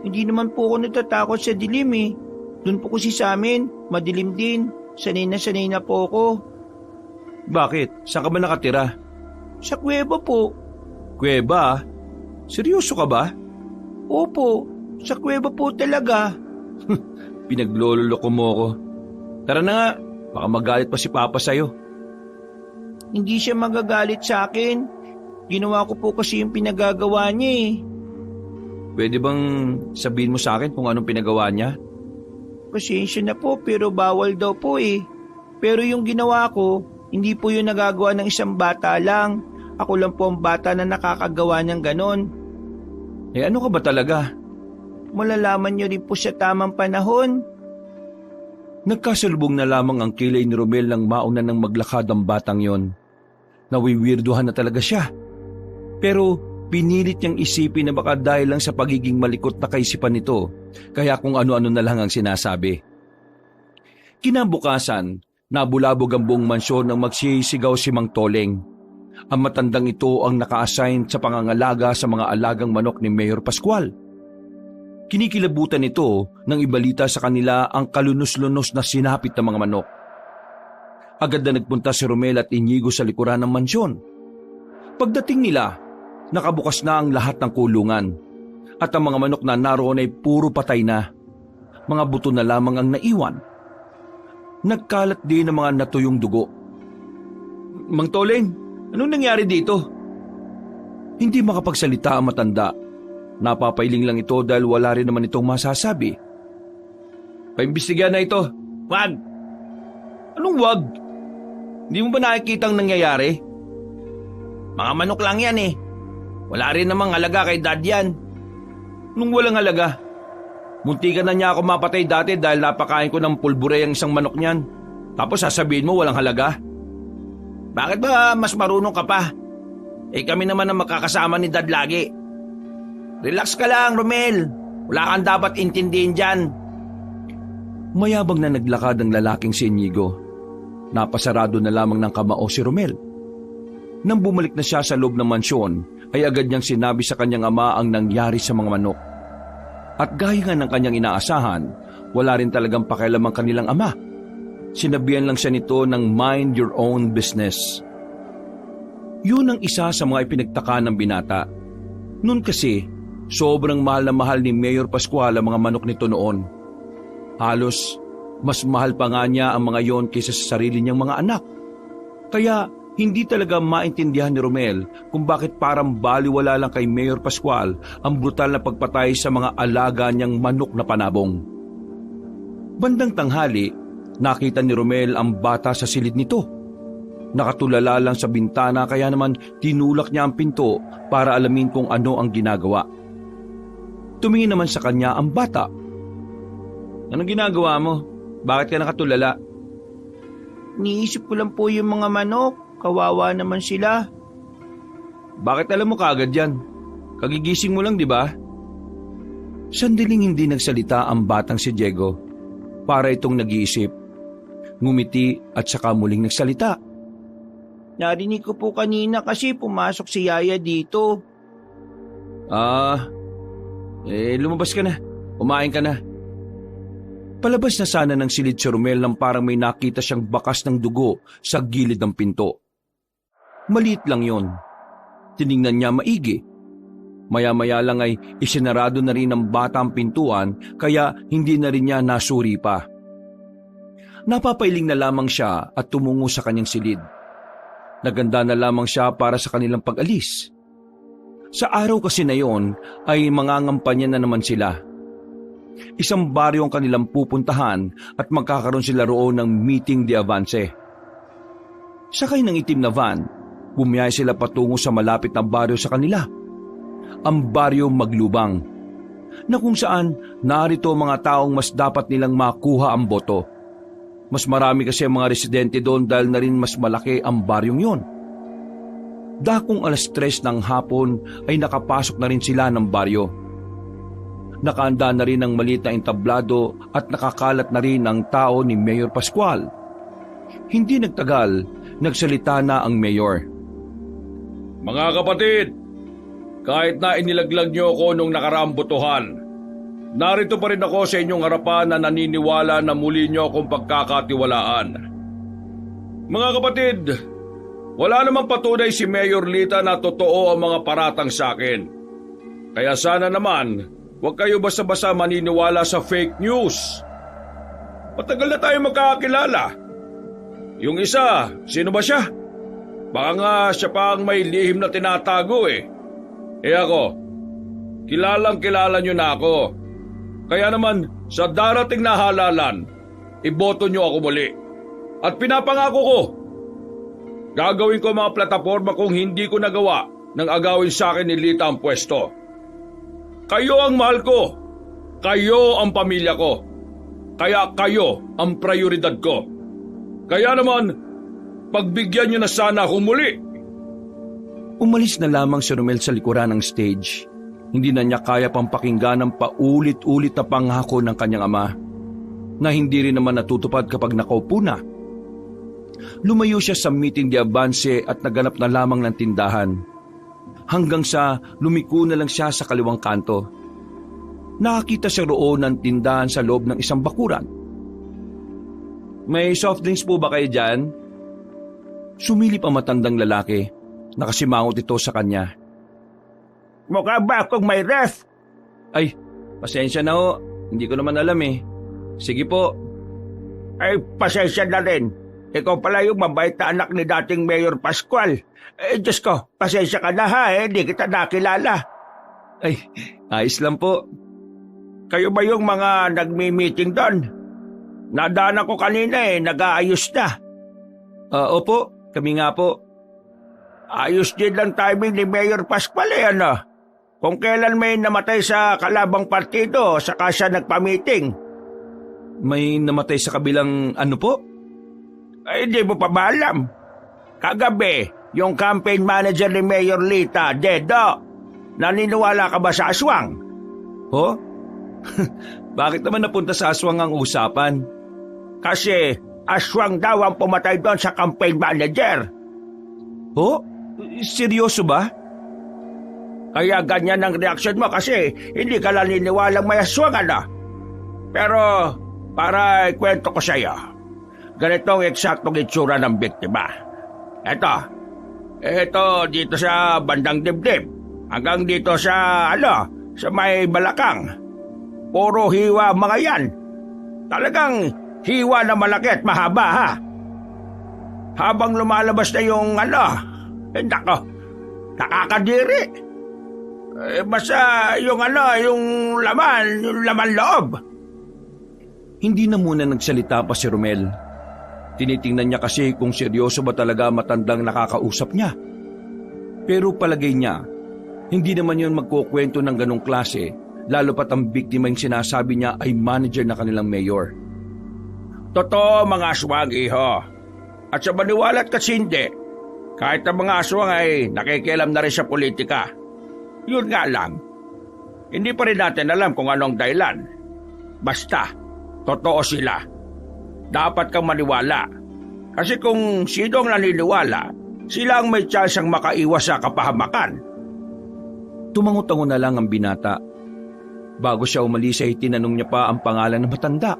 Hindi naman po ako natatakot sa dilim eh. Doon po kasi sa amin, madilim din. Sanay na po ako. Bakit? Saan ka ba nakatira? Sa kuweba po. Kuweba? Seryoso ka ba? Opo, sa kuweba po talaga. Pinagloloko mo ko. Tara na nga, baka magalit pa si Papa sa'yo. Hindi siya magagalit sa akin. Ginawa ko po kasi yung pinagagawa niya eh. Pwede bang sabihin mo sa akin kung anong pinagawa niya? Pasensya na po pero bawal daw po eh. Pero yung ginawa ko, hindi po yung nagagawa ng isang bata lang. Ako lang po ang bata na nakakagawa ng ganon. Eh ano ka ba talaga? Malalaman niyo rin po sa tamang panahon. Nagkasalubong na lamang ang kilay ni Romel nang mauna ng maglakad ang batang yon. Nawiwirduhan na talaga siya. Pero pinilit niyang isipin na baka dahil lang sa pagiging malikot na kaisipan nito, kaya kung ano-ano na lang ang sinasabi. Kinabukasan, nabulabog ang buong mansyon nang magsisigaw si Mang Toleng. Ang matandang ito ang naka-assign sa pangangalaga sa mga alagang manok ni Mayor Pascual. Kinikilabutan nito nang ibalita sa kanila ang kalunos-lunos na sinapit ng mga manok. Agad na nagpunta si Romel at Inigo sa likuran ng mansyon. Pagdating nila, nakabukas na ang lahat ng kulungan at ang mga manok na naroon ay puro patay na. Mga buto na lamang ang naiwan. Nagkalat din ang mga natuyong dugo. Mang Toleng, anong nangyari dito? Hindi makapagsalita ang matanda. Napapailing lang ito dahil wala rin naman itong masasabi. Paimbestigahan na ito. Wag! Anong wag? Hindi mo ba nakikita ang nangyayari? Mga manok lang yan eh. Wala rin namang halaga kay Dad yan. Nung walang halaga. Muntikan na niya ako mapatay dati dahil napakain ko ng pulbure ang isang manok niyan. Tapos sasabihin mo walang halaga? Bakit ba mas marunong ka pa? Eh kami naman ang makakasama ni Dad lagi. Relax ka lang, Romel. Wala kang dapat intindihin dyan. Mayabang na naglakad ang lalaking si Inigo. Napasarado na lamang ng kamao si Romel. Nang bumalik na siya sa loob ng mansyon, ay agad niyang sinabi sa kanyang ama ang nangyari sa mga manok. At gaya nga ng kanyang inaasahan, wala rin talagang pakialam ang kanilang ama. Sinabihan lang siya nito ng mind your own business. Yun ang isa sa mga ipinagtaka ng binata. Noon kasi, sobrang mahal na mahal ni Mayor Pascual ang mga manok nito noon. Halos, mas mahal pa nga niya ang mga yon kaysa sa sarili niyang mga anak. Kaya, hindi talaga maintindihan ni Romel kung bakit parang baliwala lang kay Mayor Pascual ang brutal na pagpatay sa mga alaga niyang manok na panabong. Bandang tanghali, Nakita ni Romel ang bata sa silid nito. Nakatulala lang sa bintana kaya naman tinulak niya ang pinto para alamin kung ano ang ginagawa. Tumingin naman sa kanya ang bata. Anong ginagawa mo? Bakit ka nakatulala? Niisip ko lang po yung mga manok. Kawawa naman sila. Bakit alam mo kaagad yan? Kagigising mo lang, di ba? Sandaling hindi nagsalita ang batang si Diego. Para itong nag-iisip. Ngumiti at saka muling nagsalita. Narinig ko po kanina kasi pumasok si Yaya dito. Lumabas ka na. Kumain ka na. Palabas na sana ng silid si Romel nang parang may nakita siyang bakas ng dugo sa gilid ng pinto. Maliit lang yon. Tiningnan niya maigi. Maya-maya lang ay isinarado na rin ng bata ang pintuan kaya hindi na rin niya nasuri pa. Napapailing na lamang siya at tumungo sa kanyang silid. Naganda na lamang siya para sa kanilang pag-alis. Sa araw kasi na yon ay mangangampanya na naman sila. Isang baryo ang kanilang pupuntahan at magkakaroon sila roon ng meeting de avance. Sakay ng itim na van, bumiyay sila patungo sa malapit na baryo sa kanila. Ang baryo Maglubang, na kung saan narito mga taong mas dapat nilang makuha ang boto. Mas marami kasi ang mga residente doon dahil na rin mas malaki ang baryong yon. Dakong 3:00 ng hapon ay nakapasok na rin sila ng baryo. Nakaanda na rin ang maliit na entablado at nakakalat na rin ang tao ni Mayor Pascual. Hindi nagtagal, nagsalita na ang mayor. Mga kapatid, kahit na inilaglag niyo ako nung nakaraang botohan, narito pa rin ako sa inyong harapan na naniniwala na muli niyo akong pagkakatiwalaan. Mga kapatid, wala namang patunay si Mayor Lita na totoo ang mga paratang sa akin. Kaya sana naman, huwag kayo basta-basta maniniwala sa fake news. Matagal na tayo magkakakilala. Yung isa, sino ba siya? Baka nga siya pa ang may lihim na tinatago eh. Ako, kilalang kilala niyo na ako. Kaya naman, sa darating na halalan, iboto niyo ako muli. At pinapangako ko, gagawin ko mga plataforma kung hindi ko nagawa nang agawin sa akin ni Lita ang pwesto. Kayo ang mahal ko. Kayo ang pamilya ko. Kaya kayo ang prioridad ko. Kaya naman, pagbigyan niyo na sana ako muli. Umalis na lamang si Romel sa likuran ng stage. Hindi na niya kaya pang pakinggan ang paulit-ulit na pangako ng kanyang ama na hindi rin naman natutupad kapag nakaupo na. Lumayo siya sa meeting de avance at naganap na lamang ng tindahan. Hanggang sa lumiko na lang siya sa kaliwang kanto. Nakakita siya roon ng tindahan sa loob ng isang bakuran. May soft drinks po ba kayo dyan? Sumilip ang matandang lalaki. Nakasimangot ito sa kanya. Mukha ba akong may ref? Ay, pasensya na ho. Hindi ko naman alam eh. Sige po. Ay, pasensya na rin. Ikaw pala yung mabait na anak ni dating Mayor Pascual. Diyos ko, pasensya ka na ha hindi kita nakilala. Ay, ayos lang po. Kayo ba yung mga nagmi-meeting doon? Nadaan ko kanina nag-aayos na. Opo, kami nga po. Ayos din lang timing ni Mayor Pascual ano? Kung kailan may namatay sa kalabang partido, saka siya nagpa-meeting. May namatay sa kabilang ano po? Ay, hindi mo pa ba alam? Kagabi, yung campaign manager ni Mayor Lita, Dedo. Naniniwala ka ba sa aswang? Ho? Bakit naman napunta sa aswang ang usapan? Kasi aswang daw ang pumatay doon sa campaign manager. Ho? Seryoso ba? Kaya ganyan ang reaksyon mo kasi hindi ka naniniwalang may aswang ano. Pero para ikwento ko sa iyo, ganitong eksaktong itsura ng biktima. Ito dito sa bandang dibdib, hanggang dito sa sa may balakang. Puro hiwa mga yan. Talagang hiwa na malaki at mahaba ha. Habang lumalabas na yung nako, nakakadiri. Basta yung laman loob. Hindi na muna nagsalita pa si Romel. Tinitingnan niya kasi kung seryoso ba talaga matandang nakakausap niya. Pero palagay niya, hindi naman yun magkukwento ng ganong klase, lalo pat ang biktima yung sinasabi niya ay manager na kanilang mayor. Totoo mga aswang, iho. At sa maniwalat kasi hindi, kahit ang mga aswang ay nakikialam na rin sa politika. Yun nga lang, hindi pa rin natin alam kung anong dahilan. Basta, totoo sila. Dapat kang maniwala. Kasi kung sino ang naniniwala, sila ang may tsansang makaiwas sa kapahamakan. Tumango-tango na lang ang binata. Bago siya umalis ay tinanong niya pa ang pangalan ng matanda.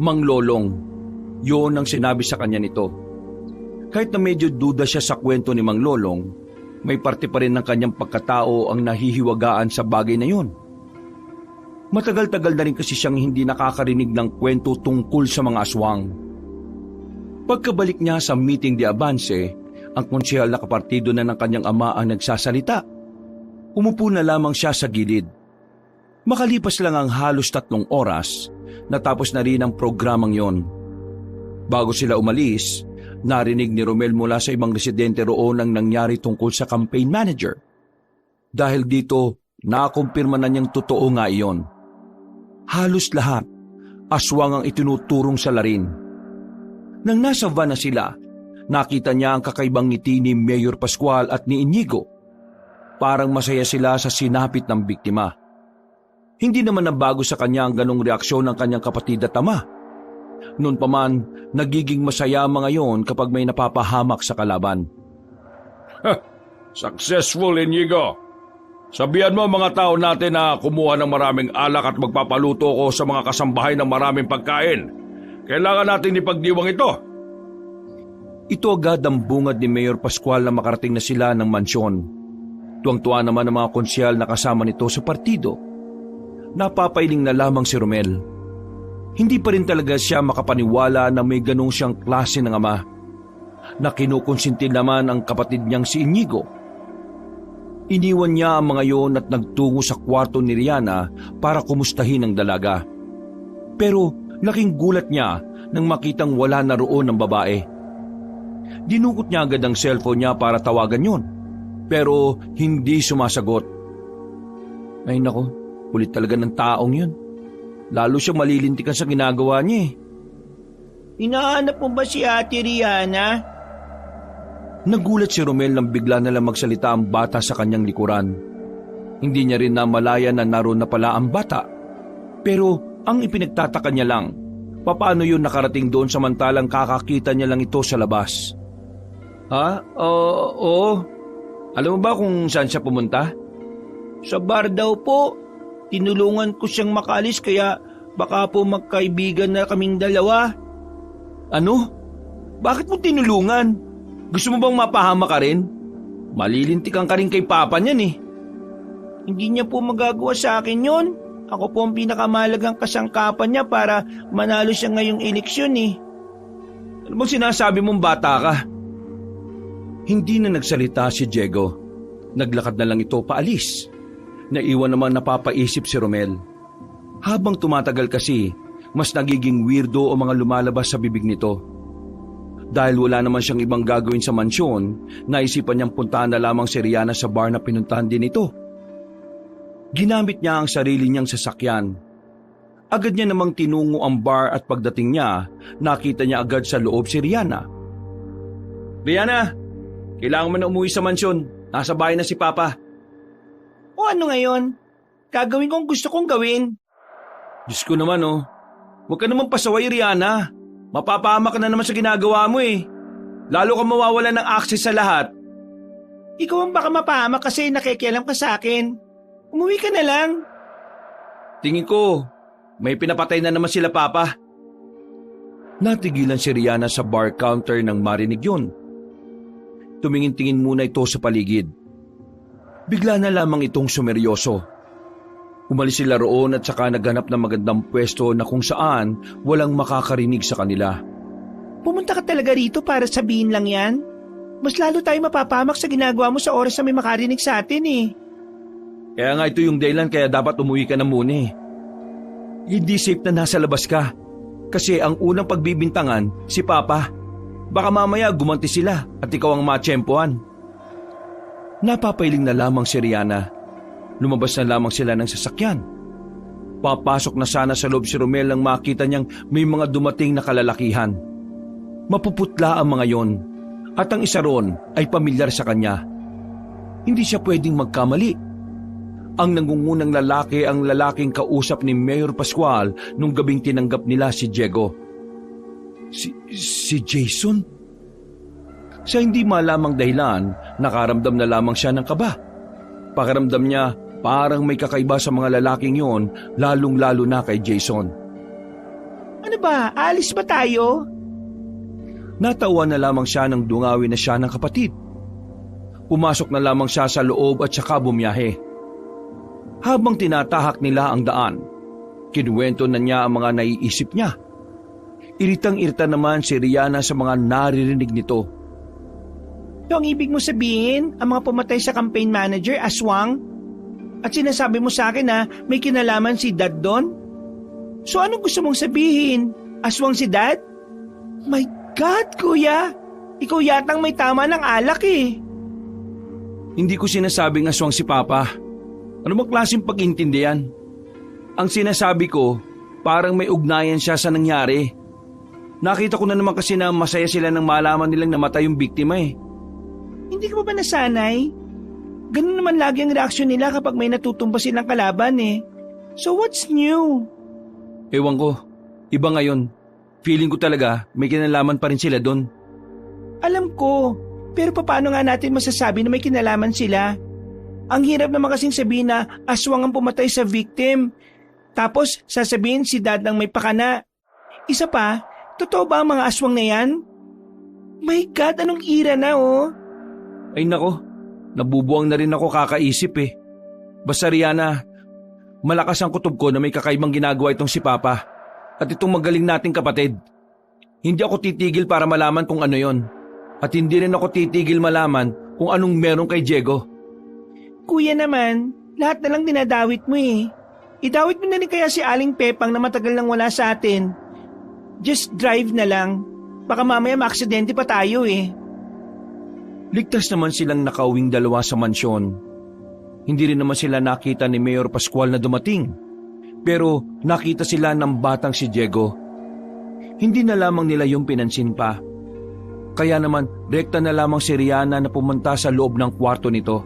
Mang Lolong, yun ang sinabi sa kanya nito. Kahit na medyo duda siya sa kwento ni Mang Lolong, may parte pa rin ng kanyang pagkatao ang nahihiwagaan sa bagay na yun. Matagal-tagal na rin kasi siyang hindi nakakarinig ng kwento tungkol sa mga aswang. Pagkabalik niya sa meeting de Avance, ang konsehal na kapartido na ng kanyang ama ang nagsasalita. Umupo na lamang siya sa gilid. Makalipas lang ang halos 3 oras, natapos na rin ang programang yon. Bago sila umalis, narinig ni Romel mula sa ibang residente roon ang nangyari tungkol sa campaign manager. Dahil dito, nakumpirma na niyang totoo nga iyon. Halos lahat, aswang ang itinuturong sa larin. Nang nasa van na sila, nakita niya ang kakaibang ngiti ni Mayor Pascual at ni Inigo. Parang masaya sila sa sinapit ng biktima. Hindi naman nabago sa kanya ang ganong reaksyon ng kanyang kapatid at ama. Noon pa man, nagiging masaya mga yon kapag may napapahamak sa kalaban. Successful, Inigo. Sabihan mo mga tao natin na kumuha ng maraming alak at magpapaluto ko sa mga kasambahay ng maraming pagkain. Kailangan natin ipagdiwang ito. Ito agad ang bungad ni Mayor Pascual na makarating na sila ng mansyon. Tuwang-tuwa naman ang mga konsyal na kasama nito sa partido. Napapailing na lamang si Romel. Hindi pa rin talaga siya makapaniwala na may ganong siyang klase ng ama. Na kinukonsinti naman ang kapatid niyang si Inigo. Iniwan niya ang mga yon at nagtungo sa kwarto ni Rihanna para kumustahin ang dalaga. Pero laking gulat niya nang makitang wala na roon ang babae. Dinukot niya agad ang cellphone niya para tawagan yon. Pero hindi sumasagot. Ay nako, kulit talaga ng taong yun. Lalo siyang malilintikan sa ginagawa niya eh. Hinahanap mo ba si Ate Rihanna? Nagulat si Romel nang bigla na lang magsalita ang bata sa kanyang likuran. Hindi niya rin namalaya na naroon na pala ang bata. Pero ang ipinagtataka niya lang, paano yun nakarating doon samantalang kakakita niya lang ito sa labas? Ha? Oo. Alam mo ba kung saan siya pumunta? Sa bar daw po. Tinulungan ko siyang makalis kaya baka po magkaibigan na kaming dalawa. Ano? Bakit mo tinulungan? Gusto mo bang mapahama ka rin? Malilintikan ka rin kay papa niyan eh. Hindi niya po magagawa sa akin yon. Ako po ang pinakamalagang kasangkapan niya para manalo siya ngayong eleksyon eh. Ano bang sinasabi mong bata ka? Hindi na nagsalita si Diego. Naglakad na lang ito paalis. Naiwan naman napapaisip si Romel. Habang tumatagal kasi, mas nagiging weirdo o mga lumalabas sa bibig nito. Dahil wala naman siyang ibang gagawin sa mansyon, naisipan niyang puntahan na lamang si Rihanna sa bar na pinuntahan din ito. Ginamit niya ang sarili niyang sasakyan. Agad niya namang tinungo ang bar at pagdating niya, nakita niya agad sa loob si Rihanna. Rihanna, kailangan mo na umuwi sa mansyon. Nasa bahay na si Papa. O ano ngayon? Gagawin kong gusto kong gawin. Diyos ko naman oh. Huwag ka naman pasaway, Rihanna. Mapapahama ka na naman sa ginagawa mo eh. Lalo ka mawawala ng access sa lahat. Ikaw ang baka mapahamak kasi nakikialam ka sa akin. Umuwi ka na lang. Tingin ko, may pinapatay na naman sila Papa. Natigilan si Rihanna sa bar counter nang marinig yun. Tumingin-tingin muna ito sa paligid. Bigla na lamang itong sumeryoso. Umalis sila roon at saka naghanap ng magandang pwesto na kung saan walang makakarinig sa kanila. Pumunta ka talaga rito para sabihin lang yan? Mas lalo tayo mapapamak sa ginagawa mo sa oras na may makarinig sa atin eh. Kaya nga ito yung dahilan kaya dapat umuwi ka na muna eh. Hindi safe na nasa labas ka. Kasi ang unang pagbibintangan, si Papa. Baka mamaya gumanti sila at ikaw ang matsyempohan. Napapailing na lamang si Rihanna. Lumabas na lamang sila ng sasakyan. Papasok na sana sa loob si Romel nang makita niyang may mga dumating na kalalakihan. Mapuputla ang mga yon at ang isa ron ay pamilyar sa kanya. Hindi siya pwedeng magkamali. Ang nangungunang lalaki ang lalaking kausap ni Mayor Pascual nung gabing tinanggap nila si Diego. Si Jason? Sa hindi malamang dahilan, nakaramdam na lamang siya ng kaba. Pakiramdam niya parang may kakaiba sa mga lalaking yon, lalong-lalo na kay Jason. Ano ba? Alis ba tayo? Natawa na lamang siya nang dungawin na siya ng kapatid. Pumasok na lamang siya sa loob at saka bumiyahe. Habang tinatahak nila ang daan, kinuwento na niya ang mga naiisip niya. Iritang-irita naman si Rihanna sa mga naririnig nito. So, ang ibig mo sabihin, ang mga pumatay sa campaign manager, aswang? At sinasabi mo sa akin na may kinalaman si Dad doon? So anong gusto mong sabihin? Aswang si Dad? My God, Kuya! Ikaw yatang may tama ng alak eh. Hindi ko sinasabing aswang si Papa. Ano bang klaseng pag-intindihan? Ang sinasabi ko, parang may ugnayan siya sa nangyari. Nakita ko na naman kasi na masaya sila nang malaman nilang namatay yung biktima eh. Hindi ka ba nasanay? Ganun naman lagi ang reaksyon nila kapag may natutumba silang kalaban eh. So what's new? Ewan ko, iba ngayon. Feeling ko talaga may kinalaman pa rin sila doon. Alam ko, pero paano nga natin masasabi na may kinalaman sila? Ang hirap naman kasing sabihin na aswang ang pumatay sa victim. Tapos sasabihin si Dad ang may pakana. Isa pa, totoo ba ang mga aswang na yan? My God, anong ira na oh? Ay nako, nabubuwang na rin ako kakaisip eh. Basta Rihanna, malakas ang kutob ko na may kakaibang ginagawa itong si Papa at itong magaling nating kapatid. Hindi ako titigil para malaman kung ano yon. At hindi rin ako titigil malaman kung anong meron kay Diego. Kuya naman, lahat na lang dinadawit mo eh. Idawit mo na rin kaya si Aling Pepang na matagal nang wala sa atin. Just drive na lang. Baka mamaya maaksidente pa tayo eh. Ligtas naman silang nakauwing dalawa sa mansyon. Hindi rin naman sila nakita ni Mayor Pascual na dumating. Pero nakita sila ng batang si Diego. Hindi na lamang nila yung pinansin pa. Kaya naman, rekta na lamang si Rihanna na pumunta sa loob ng kwarto nito.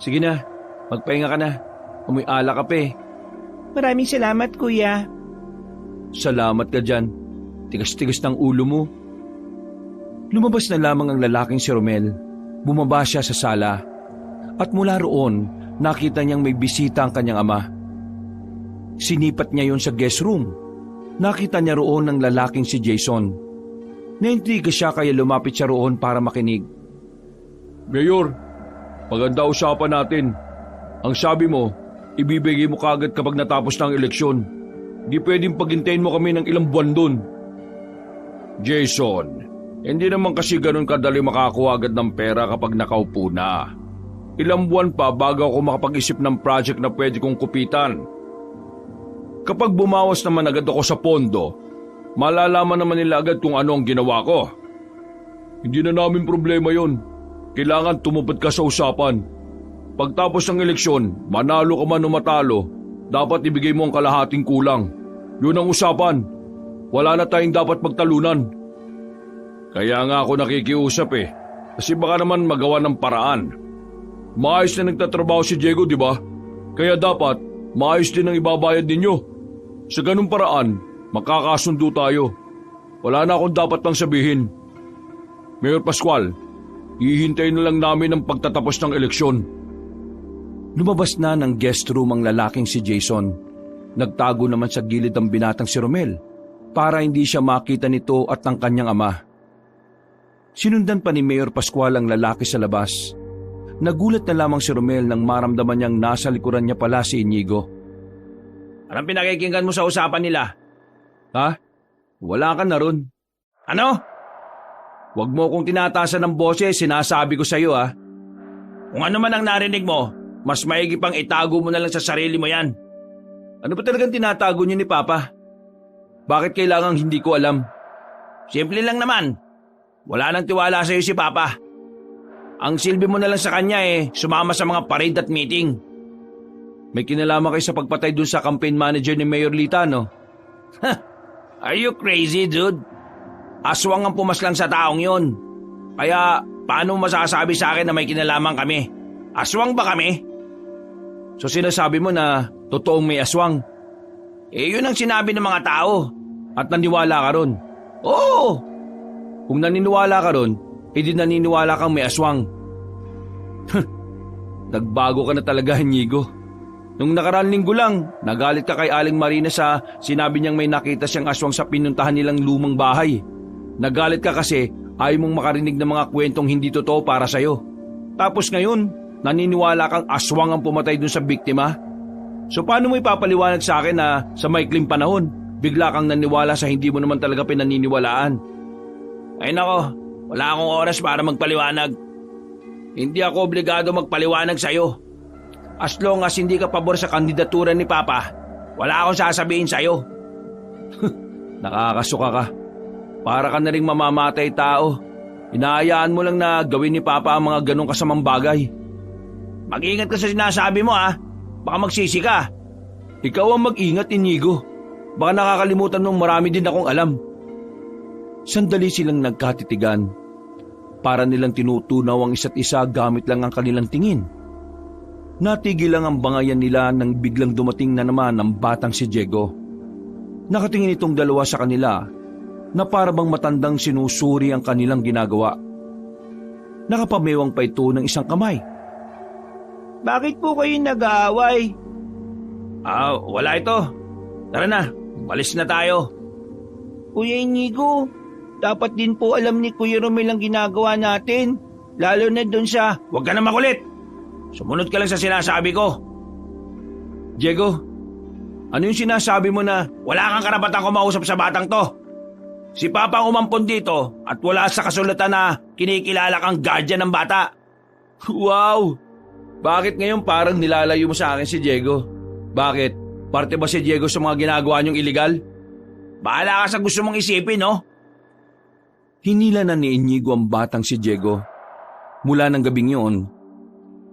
Sige na, magpahinga ka na. Amoy alak ka pa eh. Maraming salamat, Kuya. Salamat ka dyan. Tigas-tigas ng ulo mo. Lumabas na lamang ang lalaking si Romel. Bumaba siya sa sala. At mula roon, nakita niyang may bisita ang kanyang ama. Sinipat niya yon sa guest room. Nakita niya roon ang lalaking si Jason. Naintriga siya kaya lumapit siya roon para makinig. Mayor, maganda usapan natin. Ang sabi mo, ibibigay mo kagad kapag natapos na ang eleksyon. Di pwedeng paghintayin mo kami ng ilang buwan dun. Jason, hindi naman kasi ganun kadali makakuha agad ng pera kapag nakaupo na. Ilang buwan pa bago ako makapag-isip ng project na pwede kong kupitan. Kapag bumawas naman agad ako sa pondo, malalaman naman nila agad kung ano ang ginawa ko. Hindi na namin problema yon. Kailangan tumupad ka sa usapan. Pagtapos ng eleksyon, manalo ka man o matalo, dapat ibigay mo ang kalahating kulang. Yun ang usapan. Wala na tayong dapat magtalunan. Kaya nga ako nakikiusap eh. Kasi baka naman magawa ng paraan. Maayos na nagtatrabaho si Diego, di ba? Kaya dapat, maayos din ang ibabayad ninyo. Sa ganung paraan, makakasundo tayo. Wala na akong dapat pang sabihin. Mayor Pascual, hihintayin na lang namin ang pagtatapos ng eleksyon. Lumabas na ng guest room ang lalaking si Jason. Nagtago naman sa gilid ang binatang si Romel para hindi siya makita nito at ng kanyang ama. Sinundan pa ni Mayor Pascual ang lalaki sa labas. Nagulat na lamang si Romel nang maramdaman niyang nasa likuran niya pala si Inigo. Anong pinakikinggan mo sa usapan nila? Ha? Wala ka na ron. Ano? Huwag mo kong tinatasan ng boses, sinasabi ko sa iyo ha. Kung ano man ang narinig mo, mas maigi pang itago mo na lang sa sarili mo yan. Ano ba talagang tinatago niyo ni Papa? Bakit kailangang hindi ko alam? Simple lang naman. Wala nang tiwala sa'yo si Papa. Ang silbi mo na lang sa kanya sumama sa mga parade at meeting. May kinalaman kayo sa pagpatay dun sa campaign manager ni Mayor Lita, no? Are you crazy, dude? Aswang ang pumaslang sa taong yon. Kaya paano mo masasabi sa akin na may kinalaman kami? Aswang ba kami? So sinasabi mo na totoong may aswang? Yun ang sinabi ng mga tao. At naniwala ka ron? Oo! Kung naniniwala ka ron, hindi naniniwala kang may aswang. Nagbago ka na talaga, Inigo. Nung nakaraang linggo lang, nagalit ka kay Aling Marina sa sinabi niyang may nakita siyang aswang sa pinuntahan nilang lumang bahay. Nagalit ka kasi ayaw mong makarinig ng mga kwentong hindi totoo para sa'yo. Tapos ngayon, naniniwala kang aswang ang pumatay dun sa biktima? So paano mo ipapaliwanag sa akin na sa maikling panahon, bigla kang naniwala sa hindi mo naman talaga pinaniniwalaan? Ay nako, wala akong oras para magpaliwanag. Hindi ako obligado magpaliwanag sa'yo. As long as hindi ka pabor sa kandidatura ni Papa, wala akong sasabihin sa'yo. Nakakasuka ka. Para ka na ring mamamatay tao. Inaayaan mo lang na gawin ni Papa ang mga ganong kasamang bagay. Mag-ingat ka sa sinasabi mo Baka magsisi ka. Ikaw ang mag-ingat, Inigo. Baka nakakalimutan mong marami din akong alam. Sandali silang nagkatitigan. Para nilang tinutunaw ang isa't isa gamit lang ang kanilang tingin. Natigil lang ang bangayan nila nang biglang dumating na naman ang batang si Diego. Nakatingin itong dalawa sa kanila na para bang matandang sinusuri ang kanilang ginagawa. Nakapamewang pa ito ng isang kamay. Bakit po kayo nag-aaway? Wala ito. Tara na, balis na tayo. Kuya Inigo, dapat din po alam ni Kuya Romel ang ginagawa natin. Lalo na doon sa... Huwag ka na makulit. Sumunod ka lang sa sinasabi ko. Diego, ano yung sinasabi mo na wala kang karapatang kumausap sa batang to? Si Papa ang umampon dito at wala sa kasulatan na kinikilala kang guardian ng bata. Wow! Bakit ngayon parang nilalayo mo sa akin si Diego? Bakit? Parte ba si Diego sa mga ginagawa niyong iligal? Bahala ka sa gusto mong isipin, no? Hinila na ni Inigo ang batang si Diego. Mula ng gabing yun,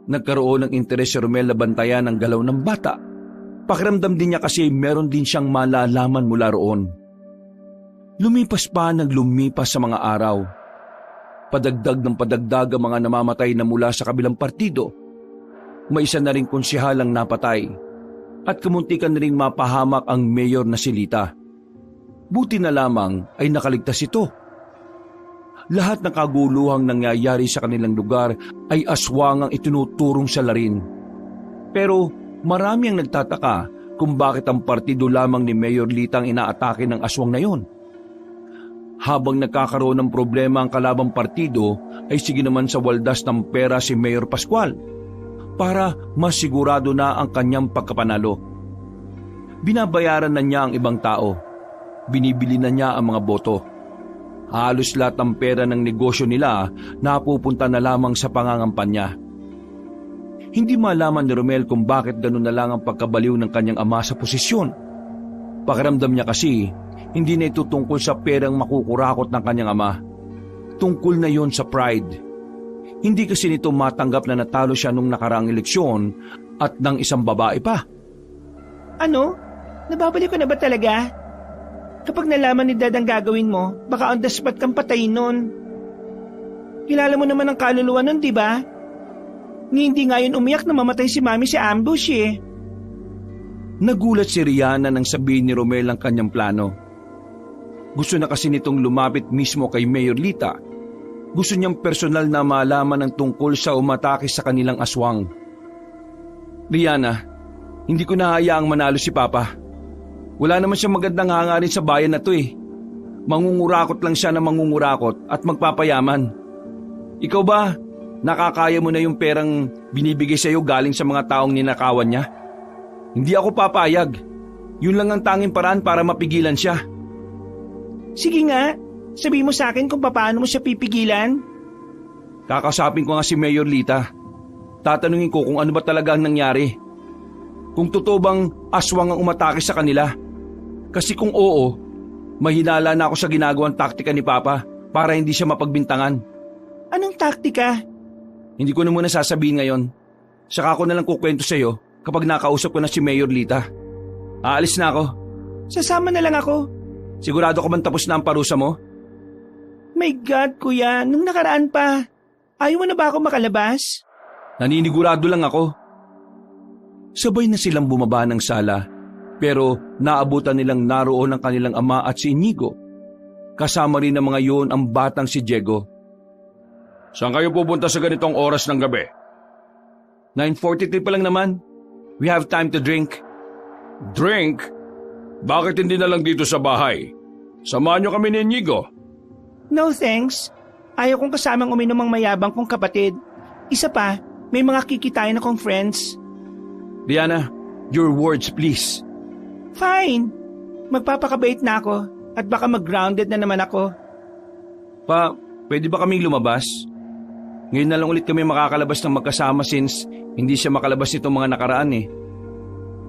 nagkaroon ng interes si Romel na bantayan ang galaw ng bata. Pakiramdam din niya kasi meron din siyang malalaman mula roon. Lumipas pa nang lumipas sa mga araw. Padagdag ng padagdag ang mga namamatay na mula sa kabilang partido. May isa na ring konsihalang napatay at kamuntikan na ring mapahamak ang mayor na si Lita. Buti na lamang ay nakaligtas ito. Lahat ng kaguluhang nangyayari sa kanilang lugar ay aswang ang itinuturong sa larin. Pero marami ang nagtataka kung bakit ang partido lamang ni Mayor Lita ang inaatake ng aswang na yon. Habang nagkakaroon ng problema ang kalabang partido ay sige naman sa waldas ng pera si Mayor Pascual para masigurado na ang kanyang pagkapanalo. Binabayaran na niya ang ibang tao. Binibili na niya ang mga boto. Halos lahat ng pera ng negosyo nila napupunta na lamang sa pangangampanya. Hindi malaman ni Romel kung bakit ganun na lang ang pagkabaliw ng kanyang ama sa posisyon. Pakiramdam niya kasi hindi na ito tungkol sa perang makukurakot ng kanyang ama. Tungkol na yon sa pride. Hindi kasi nito matanggap na natalo siya nung nakaraang eleksyon at ng isang babae pa. Ano? Nababalik ko na ba talaga? Kapag nalaman ni Dad ang gagawin mo, baka on the spot kang patayin nun. Kilala mo naman ang kaluluwa nun, di ba? Hindi ngayon umiyak na mamatay si Mami sa ambush eh. Nagulat si Rihanna nang sabihin ni Romel ang kanyang plano. Gusto na kasi nitong lumapit mismo kay Mayor Lita. Gusto niyang personal na malaman ang tungkol sa umatake sa kanilang aswang. Rihanna, hindi ko nahayaang manalo si Papa. Wala naman siyang magandang hangarin sa bayan na to eh. Mangungurakot lang siya na mangungurakot at magpapayaman. Ikaw ba, nakakaya mo na yung perang binibigay sa iyo galing sa mga taong ninakawan niya? Hindi ako papayag. Yun lang ang tanging paraan para mapigilan siya. Sige nga, sabihin mo sa akin kung paano mo siya pipigilan. Kakasapin ko nga si Mayor Lita. Tatanungin ko kung ano ba talaga ang nangyari. kung totoo bang aswang ang umatake sa kanila. Kasi kung oo, mahinala na ako sa ginagawang taktika ni Papa para hindi siya mapagbintangan. Anong taktika? Hindi ko na muna sasabihin ngayon. Saka ako na lang kukwento sa iyo kapag nakausap ko na si Mayor Lita. Aalis na ako. Sasama na lang ako. Sigurado ka bang tapos na ang parusa mo? My God, kuya, nung nakaraan pa. Ayaw mo na ba ako makalabas? Naninigurado lang ako. Sabay na silang bumaba ng sala, pero naabutan nilang naroon ang kanilang ama at si Inigo. Kasama rin ng mga yun ang batang si Diego. Saan kayo pupunta sa ganitong oras ng gabi? 9:43 pa lang naman. We have time to drink. Drink? Bakit hindi na lang dito sa bahay? Samahan niyo kami ni Inigo. No thanks. Ayaw kong kasamang uminom ang mayabang kong kapatid. Isa pa, may mga kikitain akong friends. Diana, your words please. Fine. Magpapakabait na ako at baka mag-grounded na naman ako. Pa, pwede ba kaming lumabas? Ngayon na lang ulit kami makakalabas ng magkasama since hindi siya makalabas nitong mga nakaraan eh.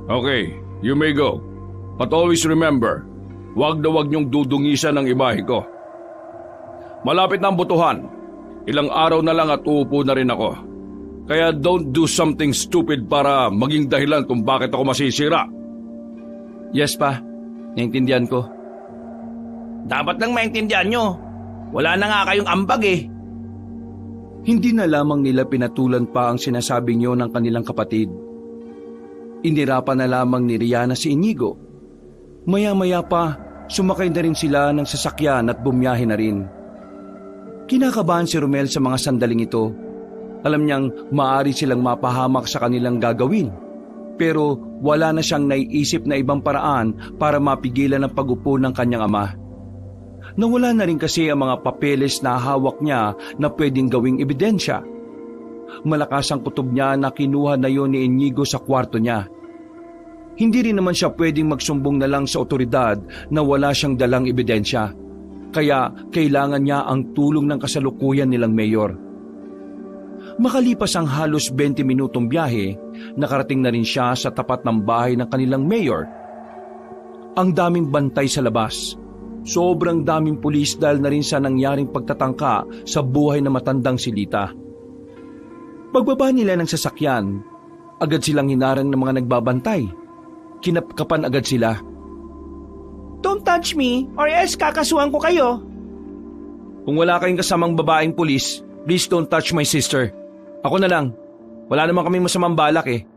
Okay, you may go. But always remember, wag niyong dudungisan ang ibahe ko. Malapit na ang butuhan. Ilang araw na lang at uupo na rin ako. Kaya don't do something stupid para maging dahilan kung bakit ako masisira. Yes pa, naintindihan ko. Dapat lang maintindihan nyo. Wala na nga kayong ambag eh. Hindi na lamang nila pinatulan pa ang sinasabi niyo ng kanilang kapatid. Inirapan na lamang ni Riana si Inigo. Maya-maya pa, sumakay na rin sila ng sasakyan at bumiyahe na rin. Kinakabahan si Romel sa mga sandaling ito. Alam niyang maaari silang mapahamak sa kanilang gagawin. Pero wala na siyang naiisip na ibang paraan para mapigilan ang pag-upo ng kanyang ama. Nawala na rin kasi ang mga papeles na hawak niya na pwedeng gawing ebidensya. Malakas ang kutob niya na kinuha na yon ni Inigo sa kwarto niya. Hindi rin naman siya pwedeng magsumbong na lang sa otoridad na wala siyang dalang ebidensya. Kaya kailangan niya ang tulong ng kasalukuyan nilang mayor. Makalipas ang halos 20 minutong biyahe, nakarating na rin siya sa tapat ng bahay ng kanilang mayor. Ang daming bantay sa labas. Sobrang daming pulis dahil na rin sa nangyaring pagtatangka sa buhay na matandang si Lita. Pagbaba nila ng sasakyan, agad silang hinarang ng mga nagbabantay. Kinapkapan agad sila. Don't touch me or else kakasuhan ko kayo. Kung wala kayong kasamang babaeng pulis, please don't touch my sister. Ako na lang. Wala naman kaming masamang balak eh.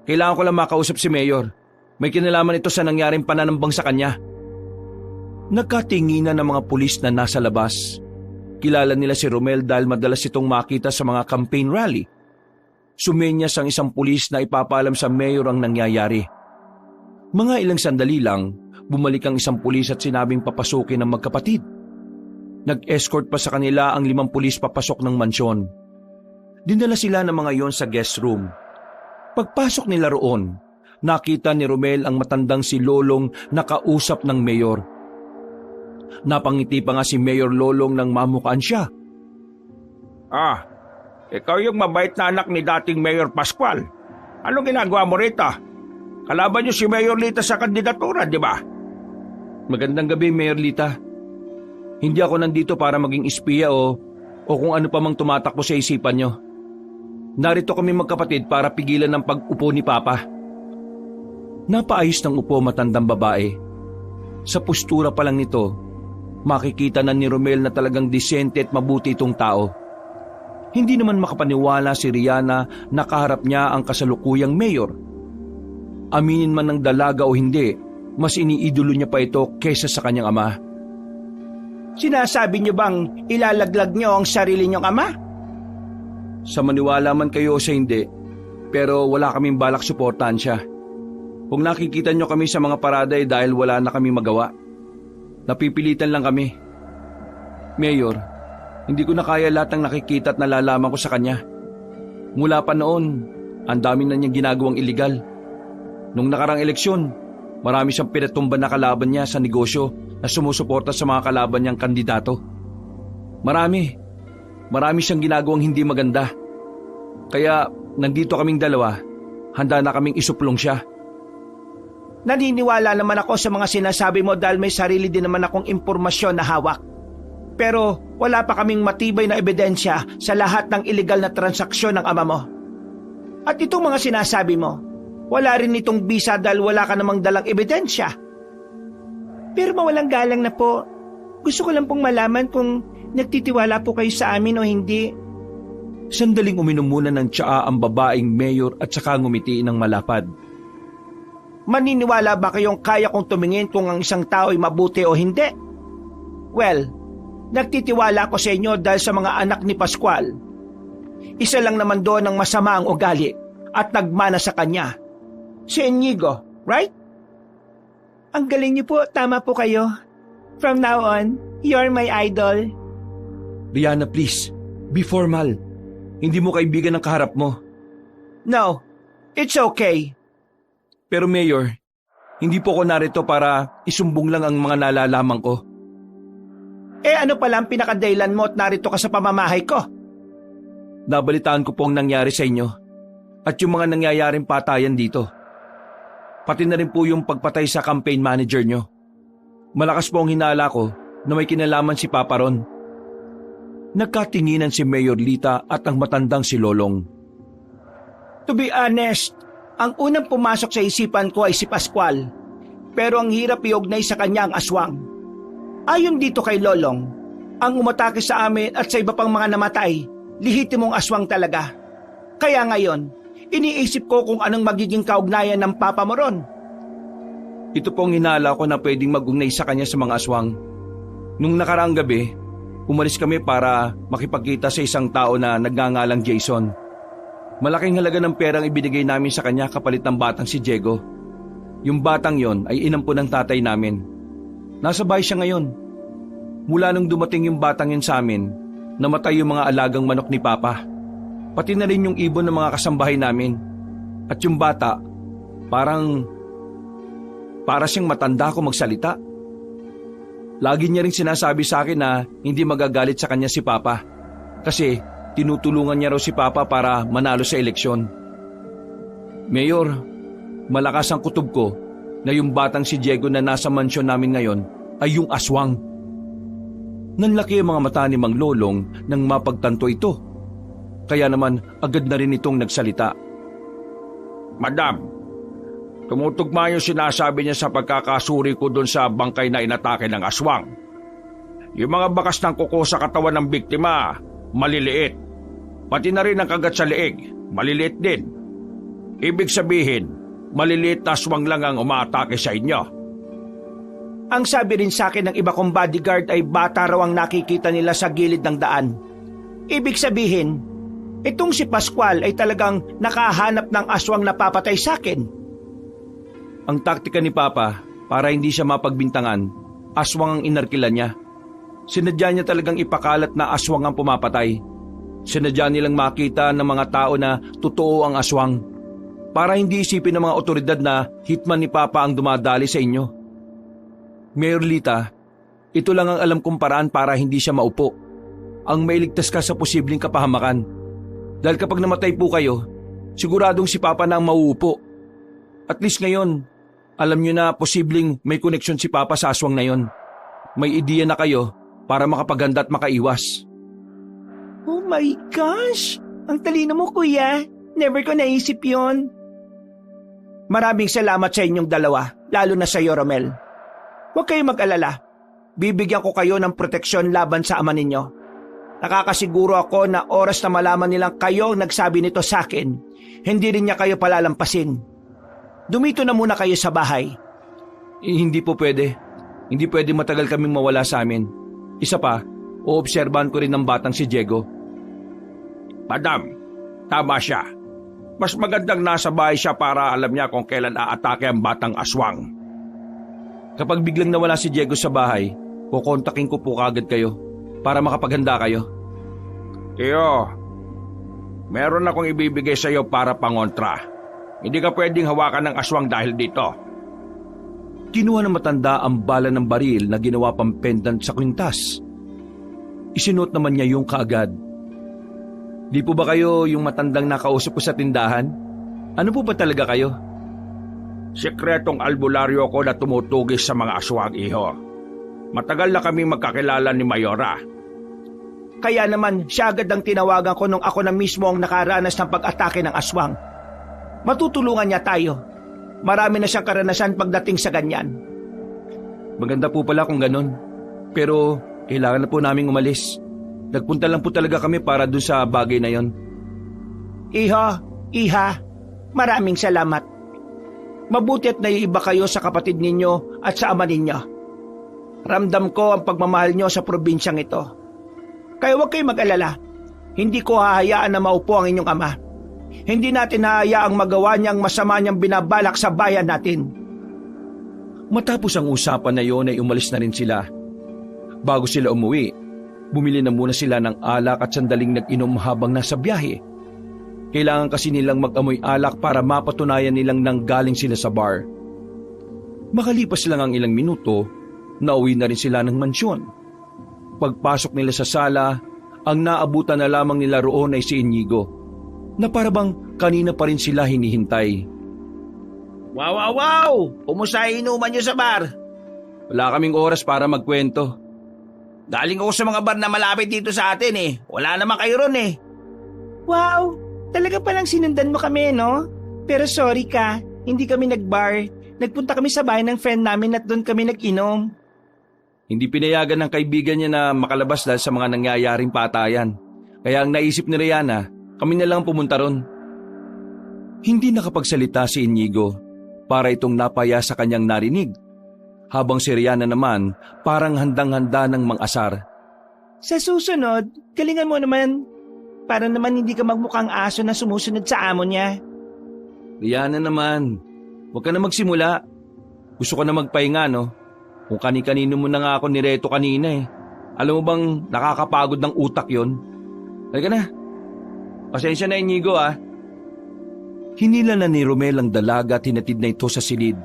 Kailangan ko lang makausap si Mayor. May kinalaman ito sa nangyaring pananambang sa kanya. Nagkatinginan ng mga pulis na nasa labas. Kilala nila si Romel dahil madalas itong makita sa mga campaign rally. Sumenyas ang isang pulis na ipapaalam sa Mayor ang nangyayari. Mga ilang sandali lang, bumalik ang isang pulis at sinabing papasukin ng magkapatid. Nag-escort pa sa kanila ang 5 pulis papasok ng mansyon. Dinala sila ng mga yon sa guest room. Pagpasok nila roon, nakita ni Romel ang matandang si Lolong nakausap ng mayor. Napangiti pa nga si Mayor Lolong nang mamukaan siya. Ah, ikaw yung mabait na anak ni dating Mayor Pascual. Ano ginagawa mo rito? Kalaban niyo si Mayor Lita sa kandidatura, di ba? Magandang gabi, Mayor Lita. Hindi ako nandito para maging espiya o kung ano pa mang tumatakbo sa isipan nyo. Narito kami magkapatid para pigilan ang pag-upo ni Papa. Napaayos ng upo matandang babae. Sa postura pa lang nito, makikita na ni Romel na talagang disente at mabuti itong tao. Hindi naman makapaniwala si Riana na kaharap niya ang kasalukuyang mayor. Aminin man ng dalaga o hindi, mas iniidolo niya pa ito kaysa sa kanyang ama. Sinasabi niyo bang ilalaglag niyo ang sarili niyong ama? Sa maniwala man kayo o sa hindi, pero wala kaming balak suportahan siya. Kung nakikita niyo kami sa mga parada ay dahil wala na kami magawa. Napipilitan lang kami. Mayor, hindi ko na kaya lahat ng nakikita at nalalaman ko sa kanya. Mula pa noon, ang dami na niyang ginagawang iligal. Nung nakarang eleksyon, marami siyang pinatumba na kalaban niya sa negosyo na sumusuporta sa mga kalaban niyang kandidato. Marami siyang ginagawang hindi maganda. Kaya nandito kaming dalawa, handa na kaming isuplong siya. Naniniwala naman ako sa mga sinasabi mo dahil may sarili din naman akong impormasyon na hawak. Pero wala pa kaming matibay na ebidensya sa lahat ng iligal na transaksyon ng ama mo. At itong mga sinasabi mo, wala rin itong bisa dahil wala ka namang dalang ebidensya. Pero mawalang galang na po. Gusto ko lang pong malaman kung nagtitiwala po kayo sa amin o hindi. Sandaling uminom muna ng tsaa ang babaeng mayor at saka ngumiti ng malapad. Maniniwala ba kayong kaya kong tumingin kung ang isang tao ay mabuti o hindi? Well, nagtitiwala ako sa inyo dahil sa mga anak ni Pascual. Isa lang naman doon ang masama ang ugali at nagmana sa kanya. Si Inigo, right? Ang galing niyo po, tama po kayo. From now on, you're my idol. Rihanna, please. Be formal. Hindi mo kaibigan ng kaharap mo. No, it's okay. Pero Mayor, hindi po ako narito para isumbong lang ang mga nalalaman ko. Ano pala ang pinakadailan mo at narito ka sa pamamahay ko? Nabalitaan ko po ang nangyari sa inyo at yung mga nangyayaring patayan dito. Pati na rin po yung pagpatay sa campaign manager nyo. Malakas po ang hinala ko na may kinalaman si Papa Ron. Nagkatinginan si Mayor Lita at ang matandang si Lolong. To be honest, ang unang pumasok sa isipan ko ay si Pascual. Pero ang hirap iugnay sa kanya ang aswang. Ayon dito kay Lolong, ang umatake sa amin at sa iba pang mga namatay, lihitimong aswang talaga. Kaya ngayon, iniisip ko kung anong magiging kaugnayan ng Papa mo ron. Ito pong hinala ko na pwedeng mag-ugnay sa kanya sa mga aswang. Nung nakaraang gabi, umalis kami para makipagkita sa isang tao na nagngangalang Jason. Malaking halaga ng perang ibinigay namin sa kanya kapalit ng batang si Diego. Yung batang yon ay inampun ng tatay namin. Nasa bahay siya ngayon. Mula nung dumating yung batang yun sa amin, namatay yung mga alagang manok ni Papa. Pati na rin yung ibon ng mga kasambahay namin. At yung bata, para siyang matanda kung magsalita. Lagi niya rin sinasabi sa akin na hindi magagalit sa kanya si Papa. Kasi tinutulungan niya raw si Papa para manalo sa eleksyon. Mayor, malakas ang kutob ko na yung batang si Diego na nasa mansyon namin ngayon ay yung aswang. Nanlaki ang mga mata ni Mang Lolong nang mapagtanto ito. Kaya naman agad na rin itong nagsalita. Madam, tumutugma yung sinasabi niya sa pagkakasuri ko doon sa bangkay na inatake ng aswang. Yung mga bakas ng kuko sa katawan ng biktima, maliliit. Pati na rin ang kagat sa leeg, maliliit din. Ibig sabihin, maliliit na aswang lang ang umaatake sa inyo. Ang sabi rin sa akin ng iba kong bodyguard ay bata raw ang nakikita nila sa gilid ng daan. Ibig sabihin, itong si Pascual ay talagang nakahanap ng aswang na papatay sa akin. Ang taktika ni Papa, para hindi siya mapagbintangan, aswang ang inarkila niya. Sinadya niya talagang ipakalat na aswang ang pumapatay. Sinadya nilang makita ng mga tao na totoo ang aswang. Para hindi isipin ng mga otoridad na hitman ni Papa ang dumadali sa inyo. Mayor Lita, ito lang ang alam kong paraan para hindi siya maupo. Ang mailigtas ka sa posibleng kapahamakan. Dahil kapag namatay po kayo, siguradong si Papa na ang mauupo. At least ngayon, alam nyo na posibleng may koneksyon si Papa sa aswang na yon. May ideya na kayo para makapaganda at makaiwas. Oh my gosh! Ang talino mo, kuya. Never ko naisip yon. Maraming salamat sa inyong dalawa, lalo na sa iyo, Romel. Huwag kayong mag-alala. Bibigyan ko kayo ng proteksyon laban sa ama ninyo. Nakakasiguro ako na oras na malaman nilang kayo ang nagsabi nito sa akin, hindi rin niya kayo palalampasin. Dumito na muna kayo sa bahay. Hindi po pwede. Hindi pwede matagal kaming mawala sa amin. Isa pa, oobserbahan ko rin ng batang si Diego. Madam, tama siya. Mas magandang nasa bahay siya para alam niya kung kailan aatake ang batang aswang. Kapag biglang nawala si Diego sa bahay, kukontakin ko po kagad kayo para makapaghanda kayo. Tiyo, meron akong ibibigay sa iyo para pangontra. Hindi ka pwedeng hawakan ng aswang dahil dito. Kinuha ng matanda ang bala ng baril na ginawa pang pendant sa kwintas. Isinuot naman niya yung kaagad. Di po ba kayo yung matandang nakausap ko sa tindahan? Ano po ba talaga kayo? Sekretong albularyo ko na tumutugis sa mga aswang, iho. Matagal na kaming magkakilala ni Mayora. Kaya naman siya agad ang tinawagan ko nung ako na mismo ang nakaranas ng pag-atake ng aswang. Matutulungan niya tayo. Marami na siyang karanasan pagdating sa ganyan. Maganda po pala kung ganun. Pero kailangan na po naming umalis. Nagpunta lang po talaga kami para dun sa bagay na yon. Iha, maraming salamat. Mabuti at naiiba kayo sa kapatid ninyo at sa ama ninyo. Ramdam ko ang pagmamahal nyo sa probinsyang ito. Kaya huwag kayong mag-alala. Hindi ko hahayaan na maupo ang inyong ama. Hindi natin hahayaang magawa niyang masama niyang binabalak sa bayan natin. Matapos ang usapan na yon ay umalis na rin sila. Bago sila umuwi, bumili na muna sila ng alak at sandaling nag-inom habang nasa biyahe. Kailangan kasi nilang mag-amoy alak para mapatunayan nilang nanggaling sila sa bar. Makalipas lang ang ilang minuto, nauwi na rin sila ng mansyon. Pagpasok nila sa sala, ang naabutan na lamang nila roon ay si Inigo, na parabang kanina pa rin sila hinihintay. Wow! Kumusta inuman niyo sa bar? Wala kaming oras para magkwento. Galing ako sa mga bar na malapit dito sa atin eh. Wala naman kayo ron eh. Wow, talaga palang sinundan mo kami, no? Pero sorry ka, hindi kami nag-bar. Nagpunta kami sa bahay ng friend namin at doon kami nag-inom. Hindi pinayagan ng kaibigan niya na makalabas dahil sa mga nangyayaring patayan. Kaya ang naisip ni Rihanna, kami na lang pumunta ron. Hindi nakapagsalita si Inigo para itong napaya sa kanyang narinig. Habang si Rihanna naman parang handang-handa ng mang-asar. Sa susunod, galingan mo naman. Para naman hindi ka magmukhang aso na sumusunod sa amo niya. Rihanna naman, huwag ka na magsimula. Gusto ko na magpahinga, no? Kung kani-kanino mo na nga ako nireto kanina eh. Alam mo bang nakakapagod ng utak yon? Halika na. Pasensya na, Inigo ah. Hinila na ni Romel ang dalaga at hinatid na ito sa silid.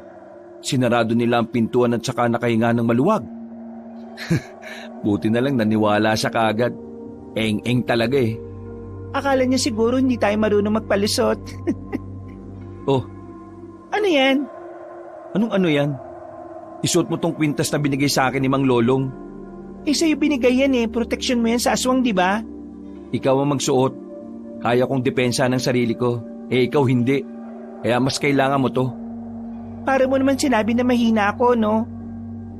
Sinarado nila ang pintuan at saka nakahinga ng maluwag. Buti na lang naniwala siya kaagad. Eng-eng talaga eh. Akala niya siguro hindi tayo marunong magpalusot. Oh, Ano yan? anong ano yan? Isuot mo tong kwintas na binigay sa akin ni Mang Lolong. Sa'yo binigay yan eh. Protection mo yan sa aswang, di ba? Ikaw ang magsuot. Kaya kong depensa ng sarili ko. Ikaw hindi. Kaya mas kailangan mo to. Para mo naman sinabi na mahina ako, no?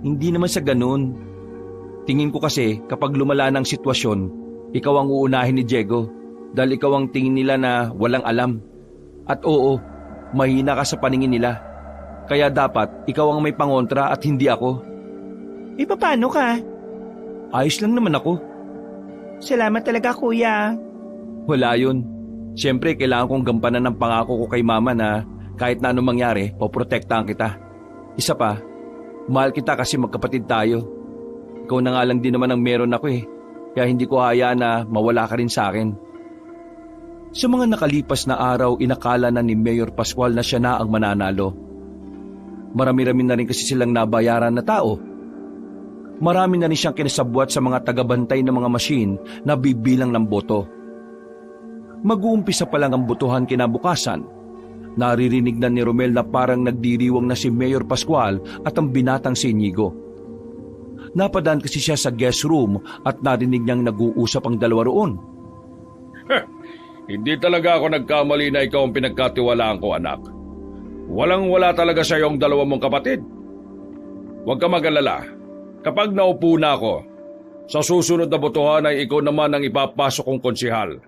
Hindi naman sa ganun. Tingin ko kasi kapag lumala ng sitwasyon, ikaw ang uunahin ni Diego. Dahil ikaw ang tingin nila na walang alam. At oo, mahina ka sa paningin nila. Kaya dapat ikaw ang may pangontra at hindi ako. Paano ka? Ayos lang naman ako. Salamat talaga, kuya. Wala yun. Siyempre, kailangan kong gampanan ng pangako ko kay mama na kahit na anong mangyari, poprotektahan kita. Isa pa, mahal kita kasi magkapatid tayo. Ikaw na nga lang din naman ang meron ako eh. Kaya hindi ko hayaan na mawala ka rin sa akin. Sa mga nakalipas na araw, inakala na ni Mayor Pascual na siya na ang mananalo. Marami-rami na rin kasi silang nabayaran na tao. Marami na rin siyang kinasabwat sa mga tagabantay ng mga machine na bibilang ng boto. Mag-uumpisa pa lang ang botohan kinabukasan. Naririnig na ni Romel na parang nagdiriwang na si Mayor Pascual at ang binatang si Inigo. Napadaan kasi siya sa guest room at narinig niyang nag-uusap ang dalawa roon. Hindi talaga ako nagkamali na ikaw ang pinagkatiwalaan ko, anak. Walang-wala talaga sa iyong dalawa mong kapatid. Huwag ka mag-alala. Kapag naupo na ako, sa susunod na botohan ay ikaw naman ang ipapasok kong konsihal.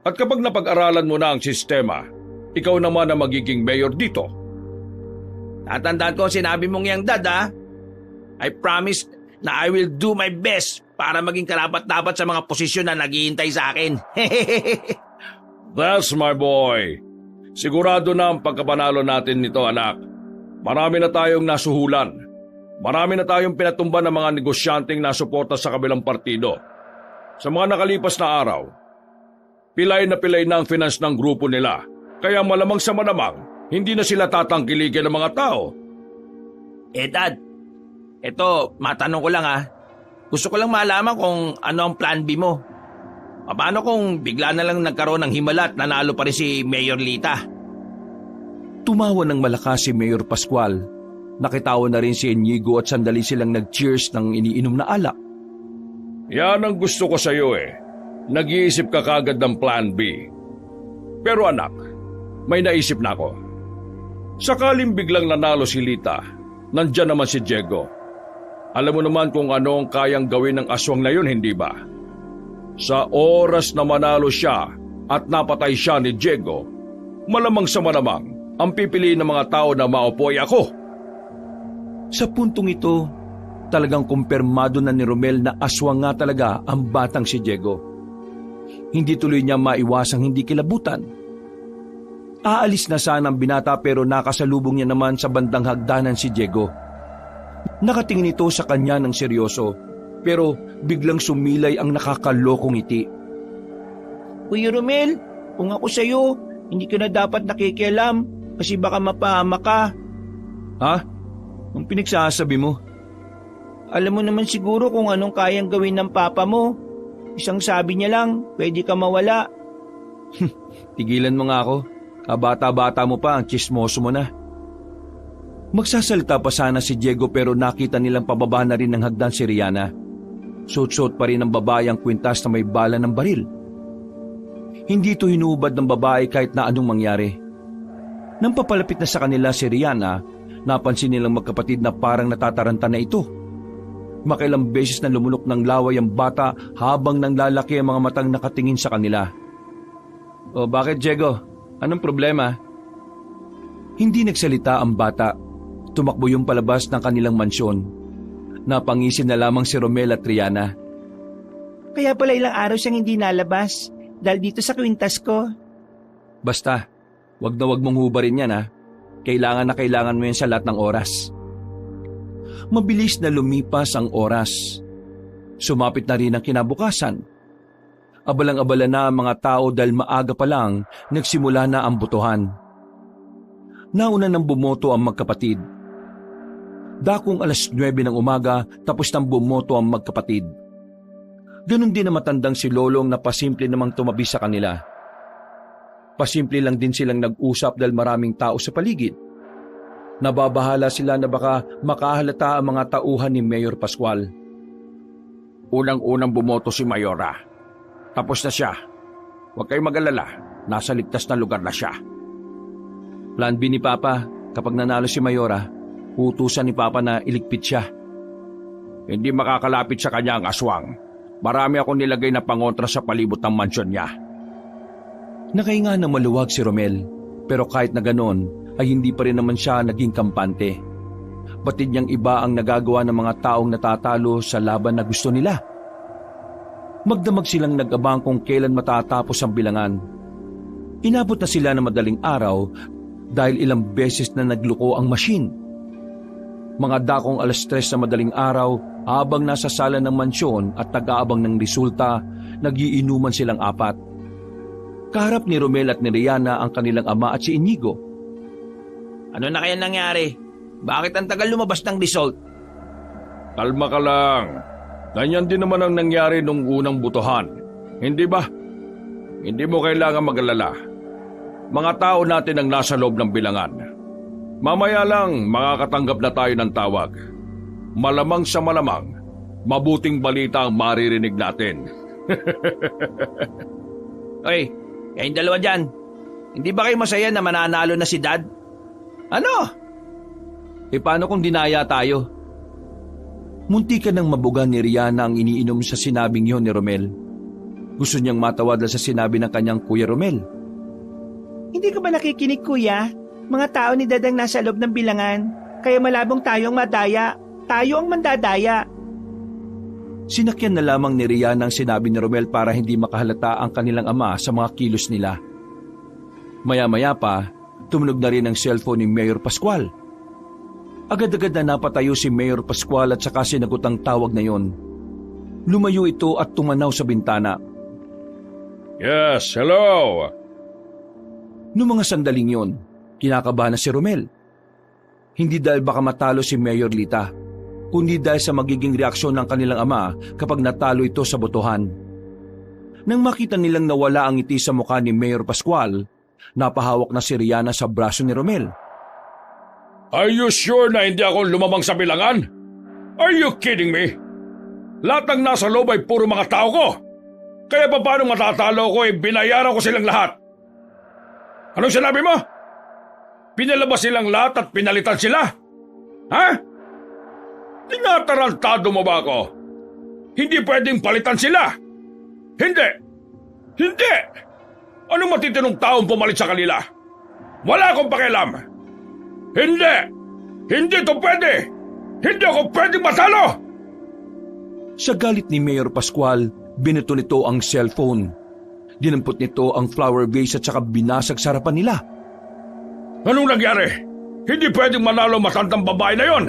At kapag napag-aralan mo na ang sistema, ikaw naman ang magiging mayor dito. Tatandaan ko ang sinabi mong yang dad ha. I promise na I will do my best para maging karapat-dapat sa mga posisyon na naghihintay sa akin. That's my boy. Sigurado na ang pagkapanalo natin nito, anak. Marami na tayong nasuhulan. Marami na tayong pinatumba ng mga negosyanteng nasuporta sa kabilang partido. Sa mga nakalipas na araw, pilay na ang finance ng grupo nila. Kaya malamang sa malamang, hindi na sila tatangkilikin ng mga tao. Dad, eto, matanong ko lang ha. Gusto ko lang malaman kung ano ang plan B mo. Paano kung bigla na lang nagkaroon ng himala at nanalo pa rin si Mayor Lita? Tumawa ng malakas si Mayor Pascual. Nakitawa na rin si Inigo at sandali silang nag-cheers ng iniinom na alak. Yan ang gusto ko sa'yo eh. Nag-iisip ka kagad ng plan B. Pero anak, may naisip na ako. Sakaling biglang nanalo si Lita, nandyan naman si Diego. Alam mo naman kung ano ang kayang gawin ng aswang na yun, hindi ba? Sa oras na manalo siya at napatay siya ni Diego, malamang sa malamang ang pipiliin ng mga tao na maupo ay ako. Sa puntong ito, talagang kumpirmado na ni Romel na aswang nga talaga ang batang si Diego. Hindi tuloy niya maiwasang hindi kilabutan. Aalis na sana ang binata pero nakasalubong niya naman sa bandang hagdanan si Diego. Nakatingin ito sa kanya ng seryoso pero biglang sumilay ang nakakalokong ngiti. Kuya Romel, kung ako sa'yo, hindi ka na dapat nakikialam kasi baka mapahama ka. Ha? Ang pinagsasabi mo? Alam mo naman siguro kung anong kayang gawin ng papa mo. Isang sabi niya lang, pwede ka mawala. Tigilan mo nga ako. Kabata-bata mo pa, ang chismoso mo na. Magsasalita pa sana si Diego pero nakita nilang pababa na rin ng hagdan si Rihanna. Suot-suot pa rin ng babae ang kwintas na may bala ng baril. Hindi ito hinubad ng babae kahit na anong mangyari. Nang papalapit na sa kanila si Rihanna, napansin nilang magkapatid na parang natataranta na ito. Makailang beses na lumunok ng laway ang bata habang nanglalaki ang mga matang nakatingin sa kanila. O bakit Diego? Anong problema? Hindi nagsalita ang bata. Tumakbo yung palabas ng kanilang mansyon. Napangisin na lamang si Romel at Rihanna. Kaya pala ilang araw siyang hindi nalabas dahil dito sa kwintas ko. Basta, wag na wag mong hubarin yan ha. Kailangan na kailangan mo yan sa lahat ng oras. Mabilis na lumipas ang oras. Sumapit na rin ang kinabukasan. Abalang-abala na ang mga tao dahil maaga pa lang nagsimula na ang botohan. Nauna nang bumoto ang magkapatid. Dakong 9:00 ng umaga tapos nang bumoto ang magkapatid. Ganon din ang matandang si Lolong na pasimple namang tumabi sa kanila. Pasimple lang din silang nag-usap dahil maraming tao sa paligid. Nababahala sila na baka makahalata ang mga tauhan ni Mayor Pascual. Unang-unang bumoto si Mayora. Tapos na siya. Huwag kayong mag-alala. Nasa ligtas na lugar na siya. Plan B ni Papa, kapag nanalo si Mayora, utusan ni Papa na iligpit siya. Hindi makakalapit sa kanya ang aswang. Marami akong nilagay na pangontra sa palibot ng mansyon niya. Nakahinga na maluwag si Romel, pero kahit na ganon, ay hindi pa rin naman siya naging kampante. Batid niyang iba ang nagagawa ng mga taong natatalo sa laban na gusto nila. Magdamag silang nag-abang kung kailan matatapos ang bilangan. Inabot na sila ng madaling araw dahil ilang beses na nagluko ang machine. Mga dakong 3:00 na madaling araw habang nasa sala ng mansyon at nag-aabang ng resulta, nagiinuman silang 4. Kaharap ni Romel at ni Rihanna ang kanilang ama at si Inigo. Ano na kaya nangyari? Bakit ang tagal lumabas ng result? Kalma ka lang. Ganyan din naman ang nangyari nung unang butuhan. Hindi ba? Hindi mo kailangan mag-alala. Mga tao natin ang nasa loob ng bilangan. Mamaya lang makakatanggap na tayo ng tawag. Malamang sa malamang, mabuting balita ang maririnig natin. Oy, kayong dalawa dyan. Hindi ba kayo masaya na mananalo na si Dad? Ano? Paano kung dinaya tayo? Munti ka nang mabuga ni Rihanna ang iniinom sa sinabing yon ni Romel. Gusto niyang matawad sa sinabi ng kanyang Kuya Romel. Hindi ka ba nakikinig, kuya? Mga tao ni Dadang nasa loob ng bilangan, kaya malabong tayong madaya. Tayo ang mandadaya. Sinakyan na lamang ni Rihanna ang sinabi ni Romel para hindi makahalata ang kanilang ama sa mga kilos nila. Maya-maya pa, tumunog na rin ang cellphone ni Mayor Pascual. Agad-agad na napatayo si Mayor Pascual at saka sinagot ang tawag na yon. Lumayo ito at tumanaw sa bintana. Yes, hello! Noong mga sandaling yon, kinakabahan na si Romel. Hindi dahil baka matalo si Mayor Lita, kundi dahil sa magiging reaksyon ng kanilang ama kapag natalo ito sa botohan. Nang makita nilang nawala ang ngiti sa mukha ni Mayor Pascual, napahawak na si Rihanna sa braso ni Romel. Are you sure na hindi ako lumamang sa bilangan? Are you kidding me? Lahat ng nasa loob ay puro mga tao ko. Kaya paano matatalo ko binayaran ko silang lahat? Anong sinabi mo? Pinalabas silang lahat at pinalitan sila? Ha? Tinatarantado mo ba ako? Hindi pwedeng palitan sila. Hindi! Hindi! Anong matitinong taong pumalit sa kanila? Wala akong pakialam. Hindi! Hindi ito pwede! Hindi ako pwedeng matalo! Sa galit ni Mayor Pascual, binato nito ang cellphone. Dinampot nito ang flower vase at saka binasag sa harapan nila. Anong nangyari? Hindi pwedeng manalo matandang babae na yon.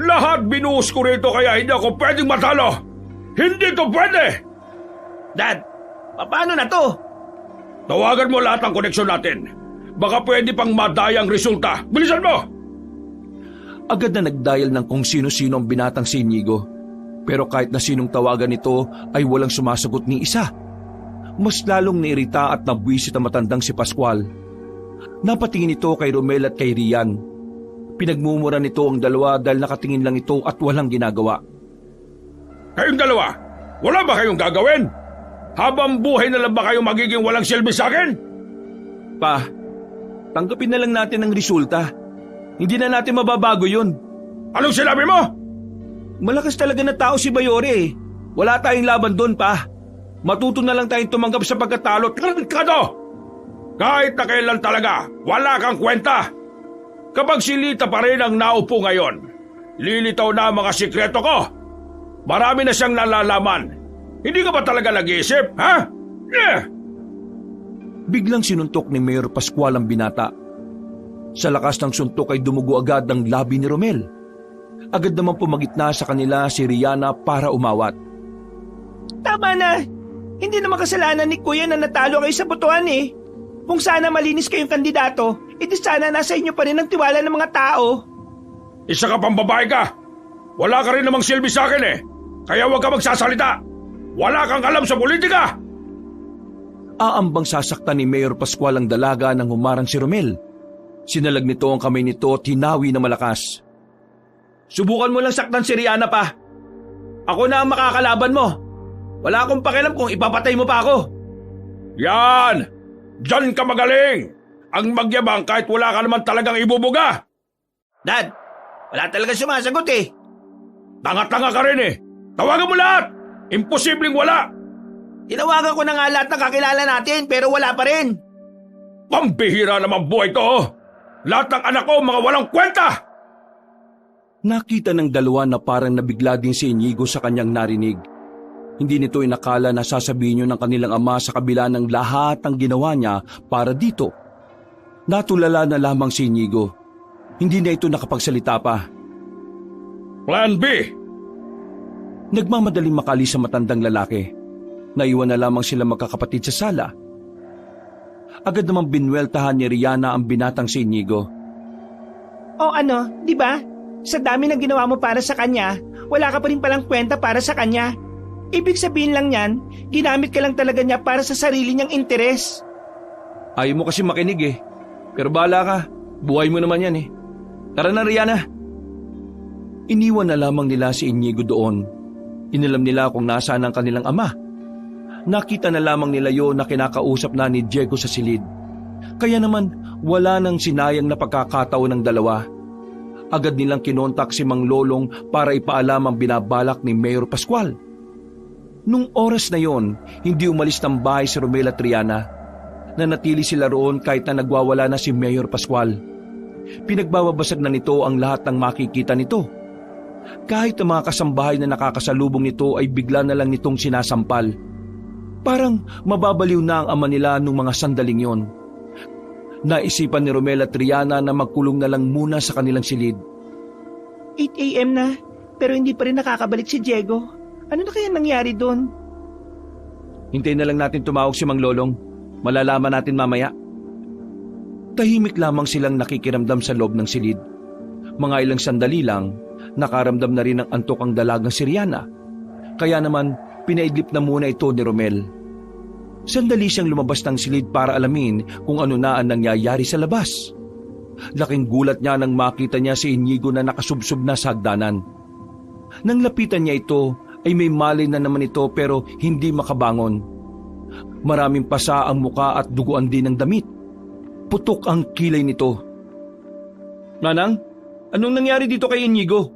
Lahat binuhos ko rito kaya hindi ako pwedeng matalo. Hindi ito pwede! Dad, paano na to? Tawagan mo lahat ng koneksyon natin. Baka pwede pang madaya ang resulta. Bilisan mo! Agad na nagdial ng kung sino-sino ang binatang si Inigo. Pero kahit na sinong tawagan nito ay walang sumasagot ni isa. Mas lalong nairita at nabwisit ang matandang si Pascual. Napatingin ito kay Romel at kay Rian. Pinagmumura nito ang dalawa dahil nakatingin lang ito at walang ginagawa. Kayong dalawa, wala ba kayong gagawin? Habang buhay na lang ba kayo magiging walang silbi sa akin? Pa, tanggapin na lang natin ang resulta. Hindi na natin mababago yun. Anong sinabi mo? Malakas talaga na tao si Bayore eh. Wala tayong laban doon, pa. Matuto na lang tayong tumanggap sa pagkatalo. Kado! Kahit na kailan talaga, wala kang kwenta. Kapag si Lita pa rin ang naupo ngayon, lilitaw na ang mga sikreto ko. Marami na siyang nalalaman. Hindi ka ba talaga nag-iisip, ha? Biglang sinuntok ni Mayor Pascual ang binata. Sa lakas ng suntok ay dumugo agad ang labi ni Romel. Agad naman pumagitna sa kanila si Rihanna para umawat. Tama na! Hindi naman kasalanan ni Kuya na natalo kayo sa botohan eh. Kung sana malinis kayong kandidato, edi sana nasa inyo pa rin ang tiwala ng mga tao. Isa ka pang babae ka. Wala ka rin namang silbi sa akin eh. Kaya huwag ka magsasalita. Wala kang alam sa politika. Aambang sasaktan ni Mayor Pascual ang dalaga nang humarang si Romel. Sinalag nito ang kamay nito at hinawi na malakas. Subukan mo lang saktan si Rihanna, pa. Ako na ang makakalaban mo. Wala akong pakialam kung ipapatay mo pa ako. Yan! Diyan ka magaling! Ang magyabang kahit wala ka naman talagang ibubuga! Dad, wala talaga sumasagot eh. Tanga-tanga ka rin eh! Tawagan mo lahat! Imposibleng wala! Tinawagan ko na nga lahat ng kakilala natin pero wala pa rin. Pambihira naman buhay to! Oh. Lahat ng anak ko mga walang kwenta! Nakita ng dalawa na parang nabigla din si Inigo sa kanyang narinig. Hindi nito inakala na sasabihin niyo ng kanilang ama sa kabila ng lahat ng ginawa niya para dito. Natulala na lamang si Inigo. Hindi na ito nakapagsalita pa. Plan B! Nagmamadaling makalis sa matandang lalaki. Naiwan na lamang sila magkakapatid sa sala. Agad namang binweltahan ni Rihanna ang binatang si Inigo. O ano, di ba? Sa dami ng ginawa mo para sa kanya, wala ka pa rin palang kwenta para sa kanya. Ibig sabihin lang yan, ginamit ka lang talaga niya para sa sarili niyang interes. Ayaw mo kasi makinig eh. Pero bahala ka, buhay mo naman yan eh. Tara na, Rihanna. Iniwan na lamang nila si Inigo doon. Inalam nila kung nasaan ang kanilang ama. Nakita na lamang nila yon na kinakausap na ni Diego sa silid. Kaya naman wala nang sinayang na pagkakataon ng dalawa. Agad nilang kinontak si Mang Lolong para ipaalam ang binabalak ni Mayor Pascual. Nung oras na yon, hindi umalis ng bahay si Romel at Rihanna. Nanatili sila roon kahit na nagwawala na si Mayor Pascual. Pinagbabasag na nito ang lahat ng makikita nito. Kahit ang mga kasambahay na nakakasalubong nito ay bigla na lang nitong sinasampal. Parang mababaliw na ang ama nila nung mga sandaling yon. Naisipan ni Romel at Rihanna na magkulong na lang muna sa kanilang silid. 8 a.m. na, pero hindi pa rin nakakabalik si Diego. Ano na kaya nangyari doon? Hintayin na lang natin tumawag si Mang Lolong. Malalaman natin mamaya. Tahimik lamang silang nakikiramdam sa loob ng silid. Mga ilang sandali lang, nakaramdam na rin ng antok ang dalagang si Rihanna. Kaya naman, pinaidlip na muna ito ni Romel. Sandali siyang lumabas ng silid para alamin kung ano na ang nangyayari sa labas. Laking gulat niya nang makita niya si Inigo na nakasubsob na sa hagdanan. Nang lapitan niya ito ay may malay na naman ito pero hindi makabangon. Maraming pasa ang muka at duguan din ng damit. Putok ang kilay nito. Manang, anong nangyari dito kay Inigo?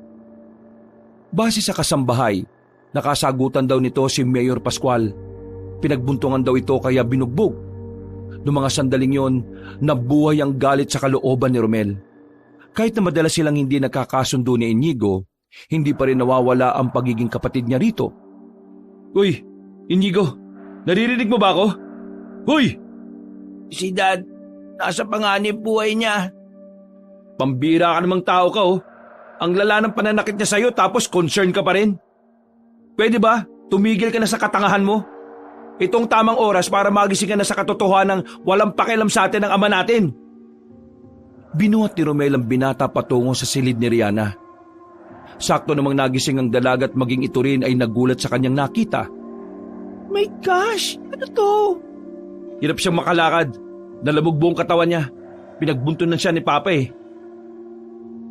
Base sa kasambahay, nakasagutan daw nito si Mayor Pascual. Pinagbuntungan daw ito kaya binugbog. Noong mga sandaling yon, nabuhay ang galit sa kalooban ni Romel. Kahit na madalas silang hindi nagkakasundo ni Inigo, hindi pa rin nawawala ang pagiging kapatid niya rito. Uy, Inigo, naririnig mo ba ako? Uy! Si Dad, nasa panganib buhay niya. Pambira ka namang tao ka oh. Ang lala ng pananakit niya sa'yo tapos concern ka pa rin. Pwede ba? Tumigil ka na sa katangahan mo. Itong tamang oras para magising ka na sa katotohanan ng walang pakialam sa atin ng ama natin. Binuhat ni Romel ang binata patungo sa silid ni Riana. Sakto namang nagising ang dalaga at maging ito rin ay nagulat sa kanyang nakita. My gosh! Ano to? Hirap siyang makalakad. Nalabog buong katawan niya. Pinagbuntunan siya ni Papa eh.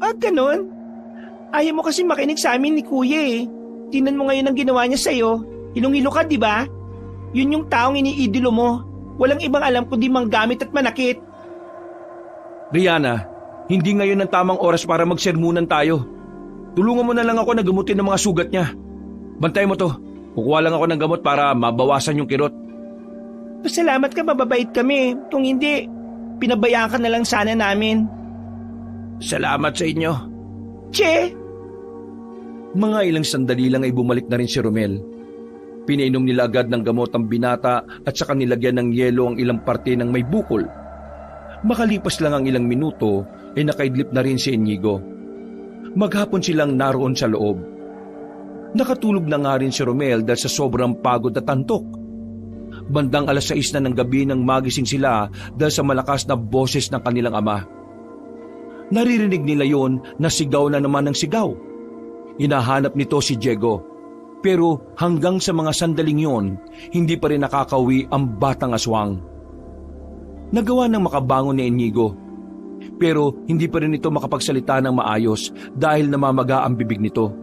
Ah, ganun? Ayaw mo kasi makinig sa amin ni Kuya eh. Tinan mo ngayon ang ginawa niya sa'yo. Ilong-ilo ka, di ba? Yun yung taong iniidolo mo. Walang ibang alam kundi manggamit at manakit. Riana, hindi ngayon ang tamang oras para magsermunan tayo. Tulungan mo na lang ako na gamutin ang mga sugat niya. Bantay mo to. Kukuha lang ako ng gamot para mabawasan yung kirot. Pasalamat ka, mababait kami. Kung hindi, pinabayaan ka na lang sana namin. Salamat sa inyo. Che! Mga ilang sandali lang ay bumalik na rin si Romel. Pinainom nila agad ng gamot ang binata at saka nilagyan ng yelo ang ilang parte ng may bukol. Makalipas lang ang ilang minuto ay nakaidlip na rin si Inigo. Maghapon silang naroon sa loob. Nakatulog na nga rin si Romel dahil sa sobrang pagod at antok. Bandang 6:00 na ng gabi nang magising sila dahil sa malakas na boses ng kanilang ama. Naririnig nila yon na sigaw na naman ng sigaw. Hinahanap nito si Diego. Pero hanggang sa mga sandaling yon, hindi pa rin nakakauwi ang batang aswang. Nagawa ng makabangon ni Inigo. Pero hindi pa rin ito makapagsalita ng maayos dahil namamaga ang bibig nito.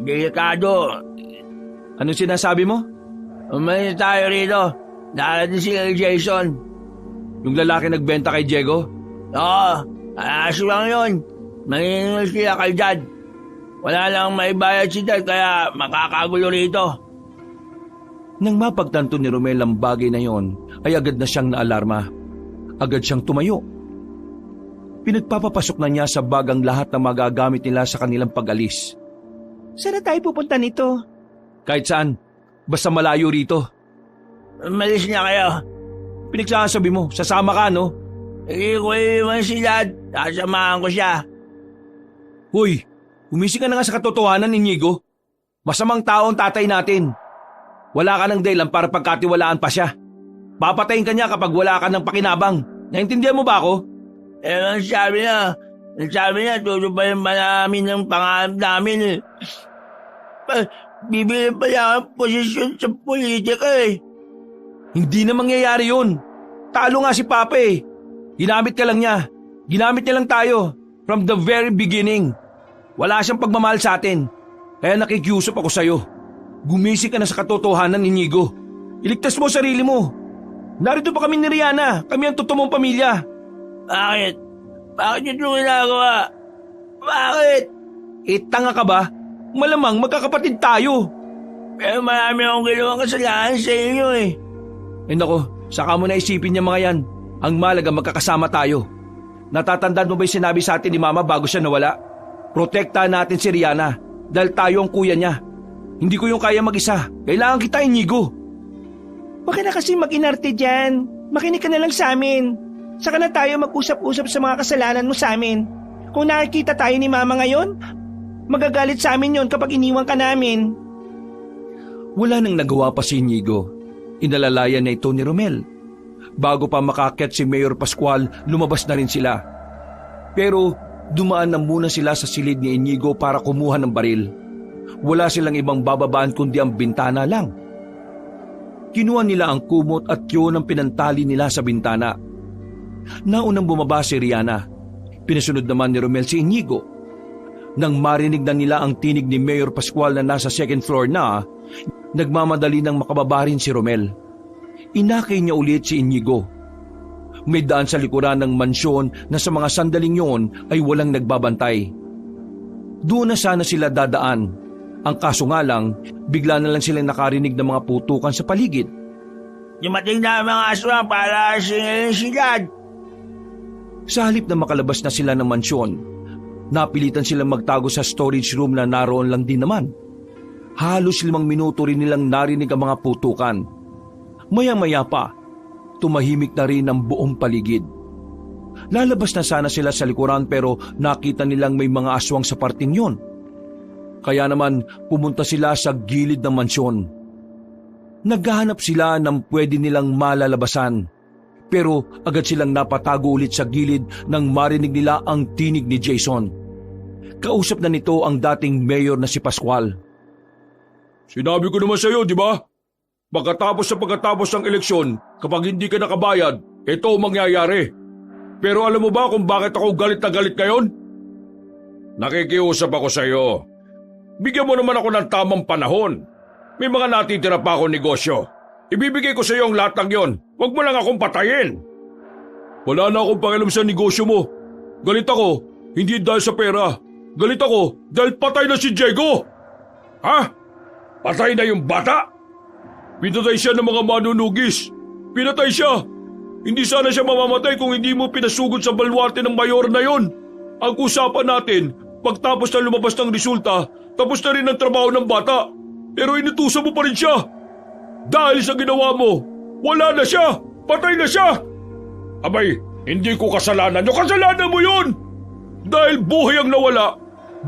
Delikado. Anong sinasabi mo? Umalis tayo rito. Darating si Jason. Yung lalaki nagbenta kay Diego? Oo, aswang yun. Manginginig sila kay Dad. Wala lang maibayad si Dad kaya makakagulo rito. Nang mapagtanto ni Romel ang bagay na yon, ay agad na siyang naalarma. Agad siyang tumayo. Pinagpapapasok na niya sa bag ang lahat na magagamit nila sa kanilang pag-alis. Saan na tayo pupunta nito? Kahit saan, basta malayo rito. Umalis niya kayo. Pinagsasabi mo, sasama ka no? Iiwan si Dad. Sasamahan ko siya. Hoy, umising ka na nga sa katotohanan, Inigo. Masamang tao ang tatay natin. Wala ka ng dahilan para pagkatiwalaan pa siya. Papatayin ka niya kapag wala ka ng pakinabang. Naintindihan mo ba ako? Ang sabi niya, tutupayin ba namin ng pangarap namin eh. Bibili pa niya ang posisyon sa politika eh. Hindi na mangyayari yun. Talo nga si Papa eh. Ginamit ka lang niya. Ginamit niya lang tayo. From the very beginning. Wala siyang pagmamahal sa atin. Kaya nakikiusap ako sa'yo. Gumising ka na sa katotohanan, Inigo. Iligtas mo sarili mo. Narito pa kami ni Riana. Kami ang totoo mong pamilya. Bakit? Bakit ito ginagawa? Bakit? Tanga ka ba? Malamang magkakapatid tayo. Pero marami akong ginawang kasalanan sa inyo eh. Nako, saka mo na isipin niya mga yan. Ang malaga magkakasama tayo. Natatandaan mo ba yung sinabi sa atin ni Mama bago siya nawala? Protektahan natin si Riana dahil tayo ang kuya niya. Hindi ko yung kaya mag-isa. Kailangan kita, Inigo. Huwag ka na kasi mag-inarte dyan. Makinig ka na lang sa amin. Saka na tayo mag-usap-usap sa mga kasalanan mo sa amin. Kung nakikita tayo ni Mama ngayon, magagalit sa amin yon kapag iniwan ka namin. Wala nang nagawa pa si Inigo. Inalalayan na ito ni Romel. Bago pa makaakyat si Mayor Pascual, lumabas na rin sila. Pero dumaan na muna sila sa silid ni Inigo para kumuha ng baril. Wala silang ibang bababaan kundi ang bintana lang. Kinuha nila ang kumot at yun ang pinantali nila sa bintana. Naunang bumaba si Rihanna. Pinasunod naman ni Romel si Inigo. Nang marinig na nila ang tinig ni Mayor Pascual na nasa second floor na, nagmamadali nang makababa rin si Romel. Inakay niya ulit si Inigo. May daan sa likuran ng mansyon na sa mga sandaling yon ay walang nagbabantay. Doon na sana sila dadaan. Ang kaso nga lang, bigla na lang silang nakarinig ng mga putukan sa paligid. Dumating na ang mga aswang para singilin si Dad. Sa halip na makalabas na sila ng mansyon, napilitan silang magtago sa storage room na naroon lang din naman. Halos 5 minuto rin nilang narinig ang mga putukan. Maya-maya pa, tumahimik na rin ang buong paligid. Lalabas na sana sila sa likuran pero nakita nilang may mga aswang sa parting yon. Kaya naman pumunta sila sa gilid ng mansyon. Naghahanap sila ng pwede nilang malalabasan. Pero agad silang napatago ulit sa gilid nang marinig nila ang tinig ni Jason. Kausap na nito ang dating mayor na si Pascual. Sinabi ko naman sa iyo, di ba? Pagkatapos ng eleksyon, kapag hindi ka nakabayad, ito ang mangyayari. Pero alam mo ba kung bakit ako galit na galit ngayon? Nakikiusap ako sa iyo. Bigyan mo naman ako ng tamang panahon. May mga natitira pa akong negosyo. Ibibigay ko sa iyo ang lahat ng yon. Huwag mo lang akong patayin. Wala na akong pakialam sa negosyo mo. Galit ako, hindi dahil sa pera. Galit ako dahil patay na si Diego. Ha? Patay na yung bata? Pinatay siya ng mga manunugis. Pinatay siya. Hindi sana siya mamamatay kung hindi mo pinasugod sa balwarte ng mayor na yon. Ang usapan natin, pagtapos na lumabas ng resulta, tapos na rin ang trabaho ng bata. Pero inutusan mo pa rin siya. Dahil sa ginawa mo, wala na siya. Patay na siya. Abay, hindi ko kasalanan. Yung kasalanan mo yun. Dahil buhay ang nawala,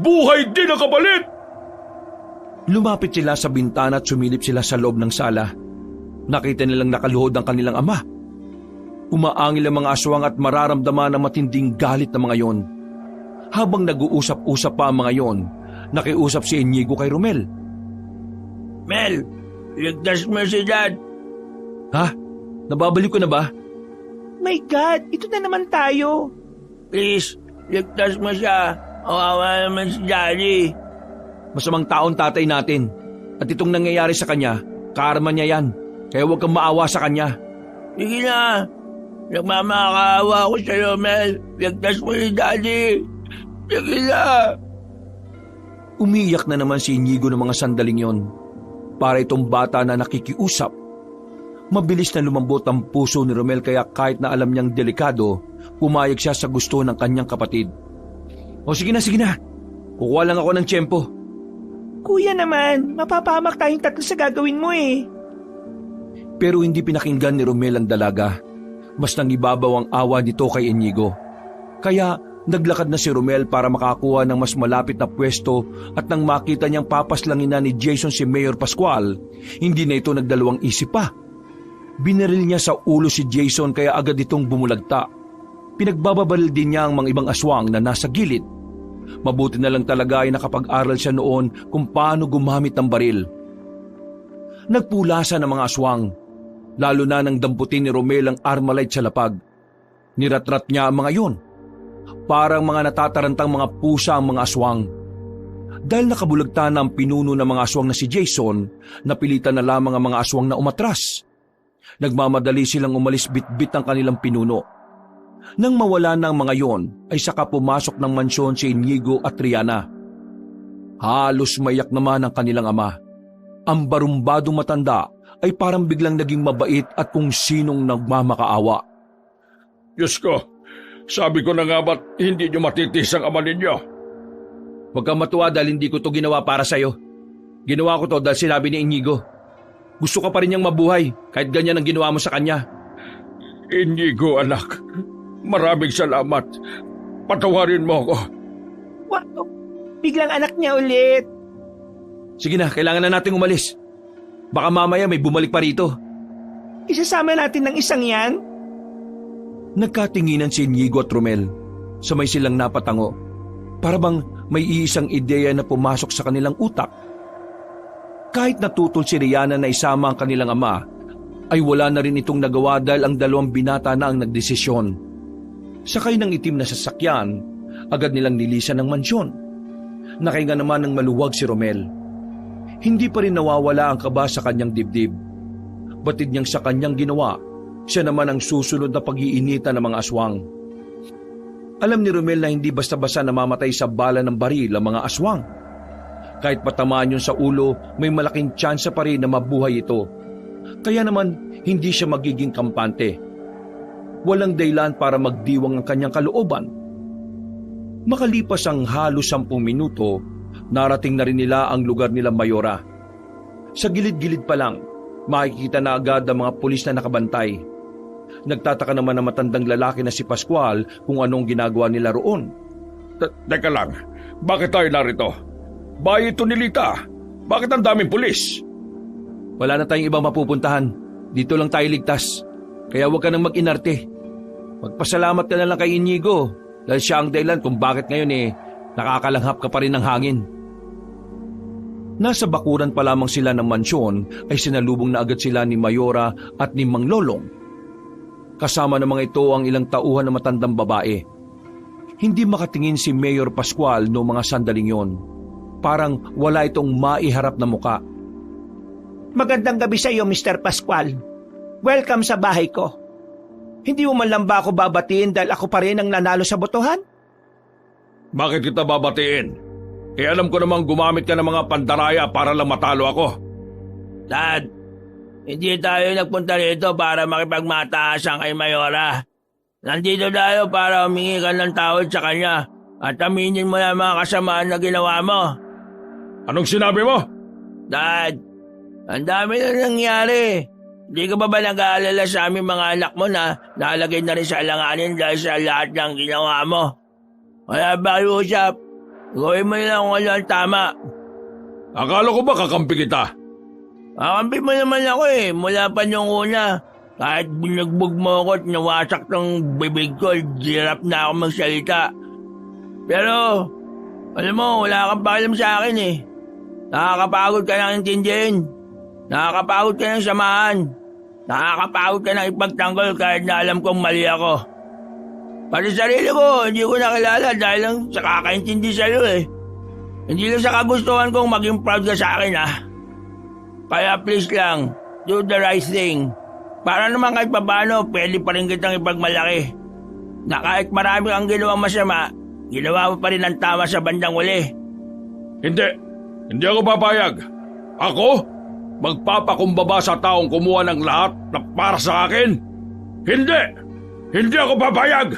buhay din ang kapalit. Lumapit sila sa bintana at sumilip sila sa loob ng sala. Nakita nilang nakaluhod ang kanilang ama. Umaangil ang mga aswang at mararamdaman ang matinding galit ng mga yon. Habang nag-uusap-usap pa ang mga yon, nakiusap si Inigo kay Romel. Mel, ligtas mo si Dad. Ha? Nababalik ko na ba? My God, ito na naman tayo. Please, ligtas mo siya. Kawawa naman si Daddy. Masamang taon tatay natin. At itong nangyayari sa kanya, karma niya yan. Kaya huwag kang maawa sa kanya. Sige na. Nagmamakaawa ko sa'yo, Mel. Ligtas mo si Daddy. Sige na. Umiyak na naman si Inigo ng mga sandaling yon. Para itong bata na nakikiusap. Mabilis na lumambot ang puso ni Romel kaya kahit na alam niyang delikado, pumayag siya sa gusto ng kanyang kapatid. O sige na. Kukuha lang ako ng tiyempo. Kuya naman, mapapahamak tayong tatlo sa gagawin mo eh. Pero hindi pinakinggan ni Romel ang dalaga. Mas nangibabaw ang awa nito kay Inigo. Kaya naglakad na si Romel para makakuha ng mas malapit na pwesto at nang makita niyang papaslangin na ni Jason si Mayor Pascual, hindi na ito nagdalawang isip pa. Binaril niya sa ulo si Jason kaya agad itong bumulagta. Pinagbababaril din niya ang mga ibang aswang na nasa gilid. Mabuti na lang talaga ay nakapag-aral siya noon kung paano gumamit ng baril. Nagpulasa ng mga aswang, lalo na nang damputin ni Romel ang Armalite sa lapag. Niratrat niya ang mga yon. Parang mga natatarantang mga pusa ang mga aswang. Dahil nakabulagta na ang pinuno ng mga aswang na si Jason, napilitan na lamang ang mga aswang na umatras. Nagmamadali silang umalis bit-bit ang kanilang pinuno. Nang mawala na ang mga yon, ay saka pumasok ng mansyon si Inigo at Rihanna. Halos mayak naman ang kanilang ama. Ang barumbadong matanda ay parang biglang naging mabait at kung sinong nagmamakaawa. Diyos ko, sabi ko na nga ba't hindi niyo matitis ang ama ninyo? Huwag kang matuwa dahil hindi ko to ginawa para sa'yo. Ginawa ko to dahil sinabi ni Inigo. Gusto ka pa rin niyang mabuhay kahit ganyan ang ginawa mo sa kanya. Inigo, anak. Maraming salamat. Patawarin mo ako. Wow, biglang anak niya ulit. Sige na, kailangan na nating umalis. Baka mamaya may bumalik pa rito. Isasama natin ng isang yan? Nagkatinginan si Inigo at Romel. Sabay silang napatango. Para bang may iisang ideya na pumasok sa kanilang utak. Kahit natutol si Rihanna na isama ang kanilang ama, ay wala na rin itong nagawa dahil ang dalawang binata na ang nagdesisyon. Sakay ng itim na sasakyan, agad nilang nilisan ng mansyon. Nakahinga naman ng maluwag si Romel. Hindi pa rin nawawala ang kaba sa kanyang dibdib. Batid niyang sa kanyang ginawa, siya naman ang susunod na pag-iinitan ng mga aswang. Alam ni Romel na hindi basta-basta namamatay sa bala ng baril ang mga aswang. Kahit patamaan yun sa ulo, may malaking tsansa pa rin na mabuhay ito. Kaya naman, hindi siya magiging kampante. Walang dahilan para magdiwang ang kanyang kalooban. Makalipas ang halos 10 minuto, narating na rin nila ang lugar nila Mayora. Sa gilid-gilid pa lang, makikita na agad ang mga pulis na nakabantay. Nagtataka naman ang matandang lalaki na si Pascual kung anong ginagawa nila roon. Teka lang, bakit tayo narito? Bahay ito ni Lita. Bakit ang daming pulis? Wala na tayong ibang mapupuntahan. Dito lang tayo ligtas. Kaya huwag ka nang mag-inarte. Magpasalamat ka na lang kay Inigo dahil siya ang dahilan kung bakit ngayon nakakalanghap ka pa rin ng hangin. Nasa bakuran pa lamang sila ng mansyon ay sinalubong na agad sila ni Mayora at ni Mang Lolong. Kasama ng mga ito ang ilang tauhan na matandang babae. Hindi makatingin si Mayor Pascual noong mga sandaling yon. Parang wala itong maiharap na muka. Magandang gabi sa iyo, Mr. Pascual. Welcome sa bahay ko. Hindi mo man lang ba ako babatiin dahil ako pa rin ang nanalo sa botohan? Bakit kita babatiin? Alam ko namang gumamit ka ng mga pandaraya para lang matalo ako. Dad, hindi tayo nagpunta rito para makipagmataasan kay Mayora. Nandito tayo para humingi ka ng tawad sa kanya at aminin mo na mga kasamaan na ginawa mo. Anong sinabi mo? Dad, ang dami na nangyari. Di ka ba nag-aalala sa aming mga anak mo na nalagay na rin sa alanganin dahil sa lahat ng ginawa mo? Kaya pakiusap, gawin mo na kung ano ang tama. Akala ko ba kakampi kita? Kakampi mo naman ako mula pa niyong una. Kahit binagbog mo ako at nawasak ng bibig ko, hirap na ako magsalita. Pero, alam mo, wala kang pakialam sa akin Nakakapagod ka nang intindihin. Nakakapagod ka nang samahan. Nakakapagod ka nang ipagtanggol kahit na alam kong mali ako. Pati sarili ko, hindi ko nakilala dahil lang sa kakaintindi sa'yo Hindi lang sa kagustuhan kong maging proud ka sa akin Kaya please lang, do the right thing. Para naman kahit paano, pwede pa rin kitang ipagmalaki. Na kahit marami kang ginawang masama, ginawa mo pa rin ang tama sa bandang uli. Hindi ako papayag. Ako? Magpapakumbaba sa taong kumuha ng lahat na para sa akin? Hindi ako papayag.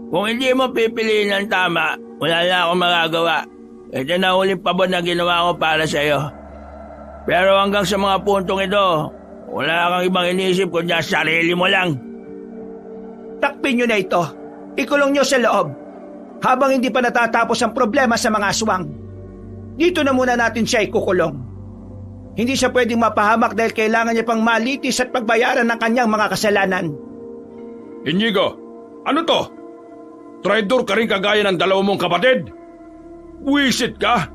Kung hindi mo pipiliin ang tama, wala na akong magagawa. Ito na uling pabor na ginawa ko para sa iyo. Pero hanggang sa mga puntong ito, wala kang ibang inisip kundi ang sarili mo lang. Takpin nyo na ito. Ikulong nyo sa loob. Habang hindi pa natatapos ang problema sa mga aswang. Dito na muna natin siya ikukulong. Hindi siya pwedeng mapahamak dahil kailangan niya pang malitis at pagbayaran ng kanyang mga kasalanan. Inigo, ano to? Traidor ka rin kagaya ng dalawa mong kapatid? Wisit ka?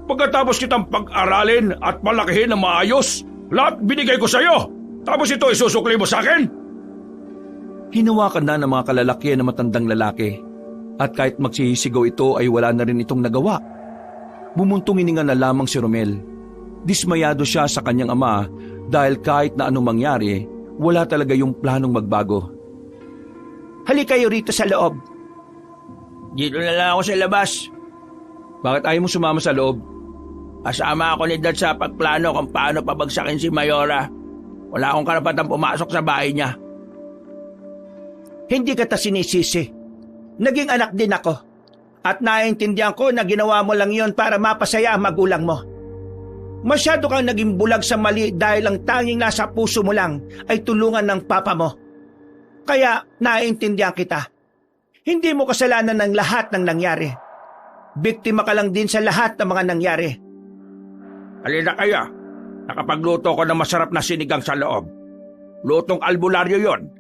Pagkatapos kitang pag-aralin at palakihin ng maayos, lahat binigay ko sa'yo. Tapos ito isusukli mo sa akin? Hinawakan na ng mga kalalakihan na matandang lalaki. At kahit magsisigaw ito ay wala na rin itong nagawa. Bumuntong hininga na lamang si Romel. Dismayado siya sa kanyang ama dahil kahit na anong mangyari, wala talaga yung planong magbago. Halika kayo rito sa loob. Dito na lang ako sa labas. Bakit ayaw mo sumama sa loob? Kasama ako ni Dad sa pagplano kung paano pabagsakin si Mayora. Wala akong karapatang pumasok sa bahay niya. Hindi kita sinisisi. Naging anak din ako. At naiintindihan ko na ginawa mo lang yon para mapasaya ang magulang mo. Masyado kang naging bulag sa mali dahil ang tanging nasa puso mo lang ay tulungan ng papa mo. Kaya naiintindihan kita. Hindi mo kasalanan ng lahat ng nangyari. Biktima ka lang din sa lahat ng mga nangyari. Halina kayo. Nakapagluto ko ng masarap na sinigang sa loob. Lutong albularyo yon.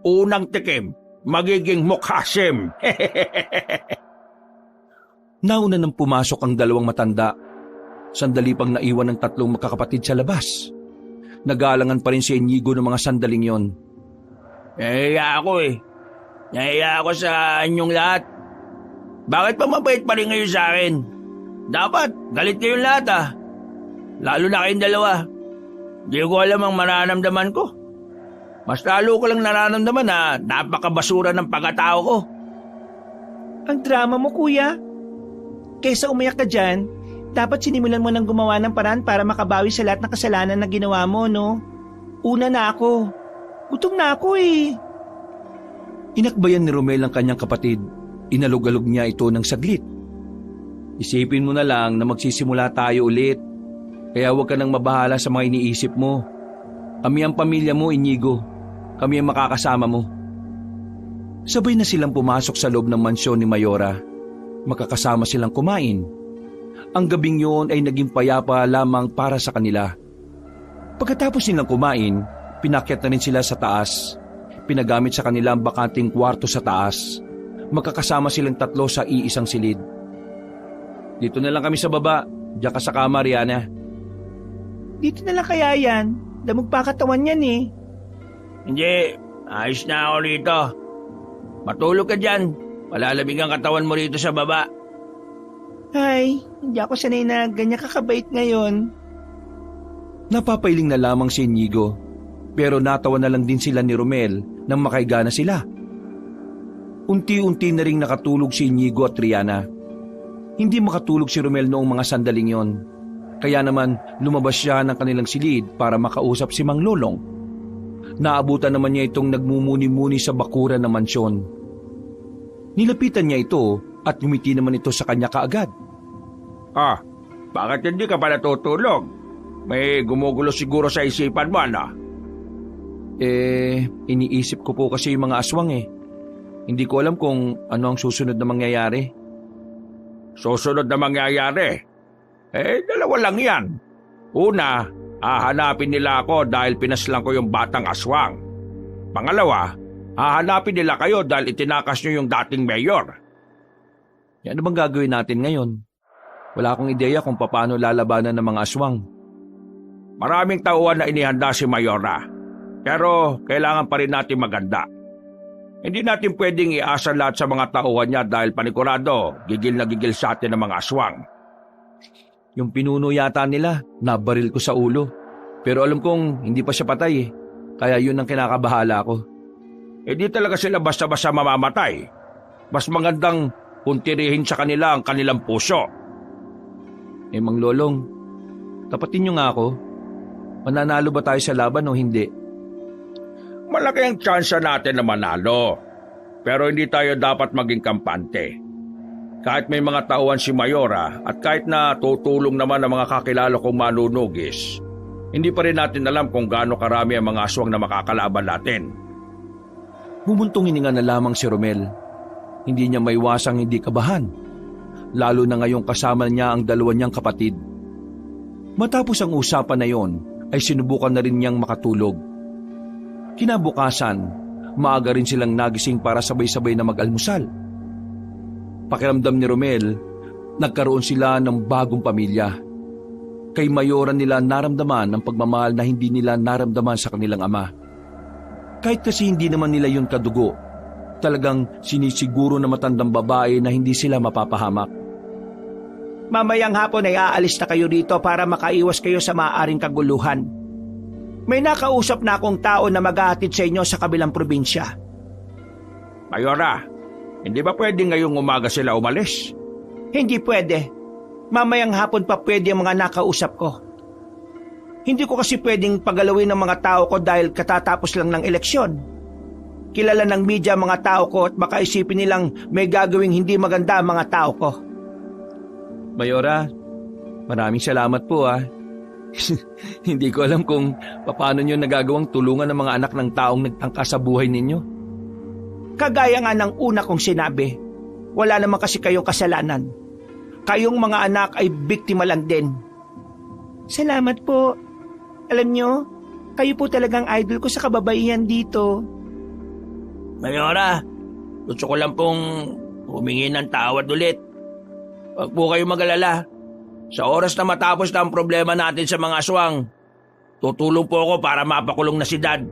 Unang tikim, magiging mukhasim. Nauna nang pumasok ang dalawang matanda. Sandali pang naiwan ng tatlong magkakapatid sa labas. Nagalangan pa rin si Inigo ng mga sandaling yon. Nahiya ako eh. Nahiya ako sa inyong lahat. Bakit pa mabait pa rin ngayon sa akin? Dapat, galit kayong lahat ah. Lalo na kayong dalawa. Di ko alam ang mararamdaman ko. Mas lalo ko lang nararamdaman na napakabasura ng pagkatao ko. Ang drama mo, kuya. Kaysa umayak ka dyan, dapat sinimulan mo ng gumawa ng paraan para makabawi sa lahat ng kasalanan na ginawa mo, no? Una na ako. Gutom na ako eh. Inakbayan ni Romel ang kanyang kapatid. Inalog-alog niya ito ng saglit. Isipin mo na lang na magsisimula tayo ulit. Kaya huwag ka nang mabahala sa mga iniisip mo. Kami ang pamilya mo, Inigo. Kami ang makakasama mo. Sabay na silang pumasok sa loob ng mansyon ni Mayora. Makakasama silang kumain. Ang gabing yun ay naging payapa lamang para sa kanila. Pagkatapos nilang kumain, pinakyat na rin sila sa taas. Pinagamit sa kanilang bakanting kwarto sa taas. Magkakasama silang tatlo sa iisang silid. Dito na lang kami sa baba. Diyan ka sa kama, Rihanna. Dito na lang kaya yan. Damog pa katawan yan eh. Hindi, ayos na ako rito. Matulog ka dyan. Palalamig ang katawan mo rito sa baba. Ay, hindi ako sanay na ganyan kakabait ngayon. Napapailing na lamang si Inigo. Pero natawa na lang din sila ni Romel nang makaiga na sila. Unti-unti na ring nakatulog si Inigo at Rihanna. Hindi makatulog si Romel noong mga sandaling yon. Kaya naman lumabas siya ng kanilang silid para makausap si Mang Lolong. Naabutan naman niya itong nagmumuni-muni sa bakuran ng mansyon. Nilapitan niya ito at ngumiti naman ito sa kanya kaagad. Ah, bakit hindi ka pa natutulog? May gumugulo siguro sa isipan mo, ano? Iniisip ko po kasi yung mga aswang eh. Hindi ko alam kung ano ang susunod na mangyayari. Susunod na mangyayari? Dalawa lang yan. Una, hahanapin nila ako dahil pinaslang ko yung batang aswang. Pangalawa, hahanapin nila kayo dahil itinakas nyo yung dating mayor. Ano bang gagawin natin ngayon? Wala akong ideya kung paano lalabanan ng mga aswang. Maraming tauhan na inihanda si Mayora. Pero kailangan pa rin natin maganda. Hindi natin pwedeng iasa lahat sa mga tauhan niya dahil panigurado, gigil na gigil sa atin ng mga aswang. Yung pinuno yata nila, nabaril ko sa ulo. Pero alam kong hindi pa siya patay eh. Kaya yun ang kinakabahala ko. Di talaga sila basta-basta mamamatay. Mas magandang puntirihin sa kanila ang kanilang puso. Mang Lolong, tapatin niyo nga ako. Mananalo ba tayo sa laban o hindi? Malaki ang tsansa natin na manalo. Pero hindi tayo dapat maging kampante. Kahit may mga tauhan si Mayora at kahit na tutulong naman ang mga kakilala kong manunugis, hindi pa rin natin alam kung gaano karami ang mga aswang na makakalaban natin. Bumuntong hininga na lamang si Romel. Hindi niya maiwasang hindi kabahan. Lalo na ngayong kasama niya ang dalawa niyang kapatid. Matapos ang usapan na yon, ay sinubukan na rin niyang makatulog. Kinabukasan, maaga rin silang nagising para sabay-sabay na mag-almusal. Pakiramdam ni Romel, nagkaroon sila ng bagong pamilya. Kay Mayora nila naramdaman ang pagmamahal na hindi nila naramdaman sa kanilang ama. Kahit kasi hindi naman nila yun kadugo, talagang sinisiguro na matandang babae na hindi sila mapapahamak. Mamayang hapon ay aalis na kayo rito para makaiwas kayo sa maaaring kaguluhan. May nakausap na akong tao na maghahatid sa inyo sa kabilang probinsya. Mayora, hindi ba pwedeng ngayong umaga sila umalis? Hindi pwede. Mamayang hapon pa pwede ang mga nakausap ko. Hindi ko kasi pwedeng pagalawin ng mga tao ko dahil katatapos lang ng eleksyon. Kilala ng media ang mga tao ko at baka isipin nilang may gagawing hindi maganda ang mga tao ko. Mayora, maraming salamat po ah. Hindi ko alam kung paano nyo nagagawang tulungan ng mga anak ng taong nagtangka sa buhay ninyo. Kagaya nga ng una kong sinabi, wala naman kasi kayong kasalanan. Kayong mga anak ay biktima lang din. Salamat po. Alam nyo, kayo po talagang idol ko sa kababaihan dito. Mayora, gusto ko lang pong humingi ng tawad ulit. Huwag po kayo mag-alala. Sa oras na matapos na ang problema natin sa mga aswang, Tutulong po ako para mapakulong na si Dad.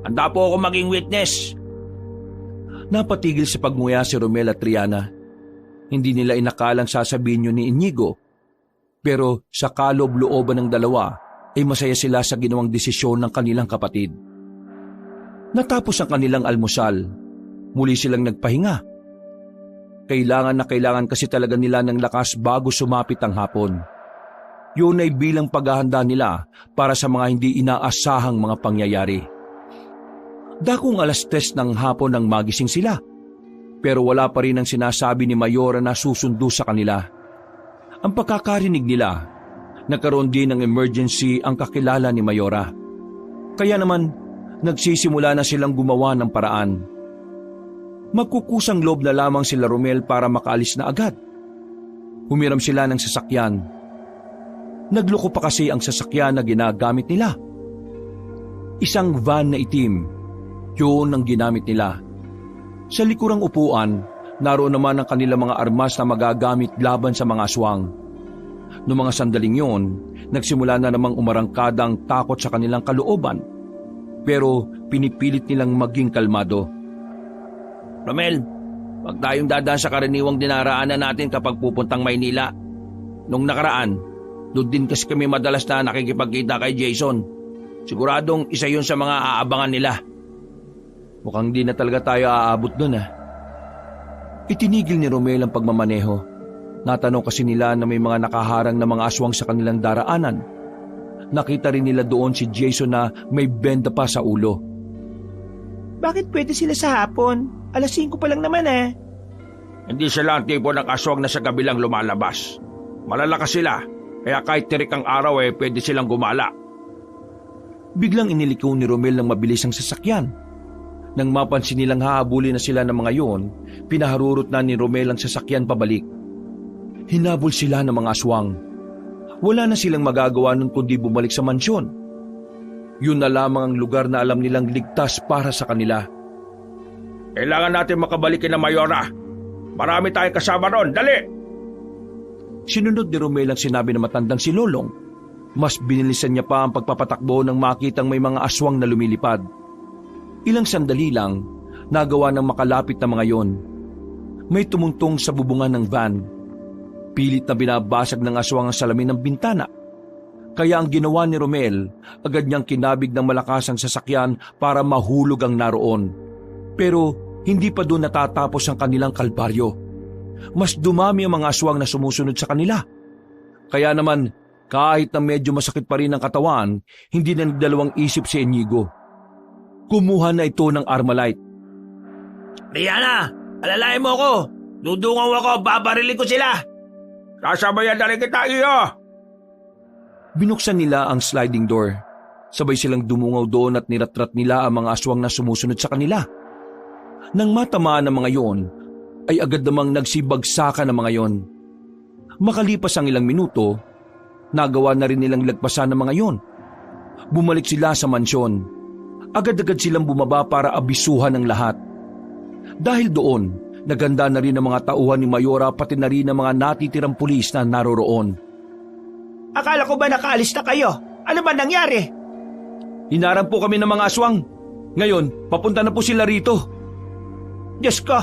Handa po ako maging witness. Napatigil sa pagmuya si Romel at Triana. Hindi nila inakalang sasabihin yun ni Inigo. Pero sa kaloob-looban ng dalawa ay masaya sila sa ginawang desisyon ng kanilang kapatid. Natapos ang kanilang almusal, muli silang nagpahinga. Kailangan na kailangan kasi talaga nila ng lakas bago sumapit ang hapon. Yun ay bilang paghahanda nila para sa mga hindi inaasahang mga pangyayari. Dakong 3:00 ng hapon nang magising sila. Pero wala pa rin ang sinasabi ni Mayora na susundo sa kanila. Ang pagkakarinig nila, nagkaroon din ng emergency ang kakilala ni Mayora. Kaya naman, nagsisimula na silang gumawa ng paraan. Magkukusang loob na lamang sila Romel para makaalis na agad. Humiram sila ng sasakyan. Nagloko pa kasi ang sasakyan na ginagamit nila. Isang van na itim, yun ang ginamit nila. Sa likurang upuan, naroon naman ang kanilang mga armas na magagamit laban sa mga aswang. Noong mga sandaling yun, nagsimula na namang umarangkada ang takot sa kanilang kalooban. Pero pinipilit nilang maging kalmado. Romel, wag tayong dadaan sa karaniwang dinaraanan natin kapag pupuntang Maynila. Nung nakaraan, doon din kasi kami madalas na nakikipagkita kay Jason. Siguradong isa yun sa mga aabangan nila. Mukhang di na talaga tayo aabot doon Itinigil ni Romel ang pagmamaneho. Natanong kasi nila na may mga nakaharang na mga aswang sa kanilang daraanan. Nakita rin nila doon si Jason na may benda pa sa ulo. Bakit pwede sila sa hapon? 5:00 pa lang naman Hindi sila ang tipo ng aswang na sa gabi lang lumalabas. Malalakas sila, kaya kahit tirik ang araw pwede silang gumala. Biglang iniliko ni Romel ng mabilis ang sasakyan. Nang mapansin nilang hahabulin na sila ng mga yon, pinaharurot na ni Romel ang sasakyan pabalik. Hinabol sila ng mga aswang. Wala na silang magagawa nun kundi bumalik sa mansyon. Yun na lamang ang lugar na alam nilang ligtas para sa kanila. Kailangan natin makabalikin na Mayora. Marami tayong kasama ron, dali! Sinunod ni Romel ang sinabi ng matandang si Lolong. Mas binilisan niya pa ang pagpapatakbo nang makitang may mga aswang na lumilipad. Ilang sandali lang, nagawa ng makalapit na mga yon. May tumungtong sa bubungan ng van. Pilit na binabasag ng aswang ang salamin ng bintana. Kaya ang ginawa ni Romel, agad niyang kinabig ng malakas ang sasakyan para mahulog ang naroon. Pero hindi pa doon natatapos ang kanilang kalbaryo. Mas dumami ang mga aswang na sumusunod sa kanila. Kaya naman, kahit na medyo masakit pa rin ang katawan, hindi na nagdalawang isip si Inigo. Kumuha na ito ng Armalite. Rihanna, alalayan mo ako. Dudungaw ako, babarilin ko sila. Sasabayan na rin kita, iyo. Binuksan nila ang sliding door. Sabay silang dumungaw doon at niratrat nila ang mga aswang na sumusunod sa kanila. Nang matamaan ng mga yon, ay agad namang nagsibagsakan ng mga yon. Makalipas ang ilang minuto, nagawa na rin nilang lagpasan ng mga yon. Bumalik sila sa mansyon. Agad-agad silang bumaba para abisuhan ng lahat. Dahil doon, naganda na rin ang mga tauhan ni Mayora pati na rin ang mga natitirang pulis na naroroon. Akala ko ba nakaalis na kayo? Ano ba nangyari? Hinarang po kami ng mga aswang. Ngayon, papunta na po sila rito. Diyos ko,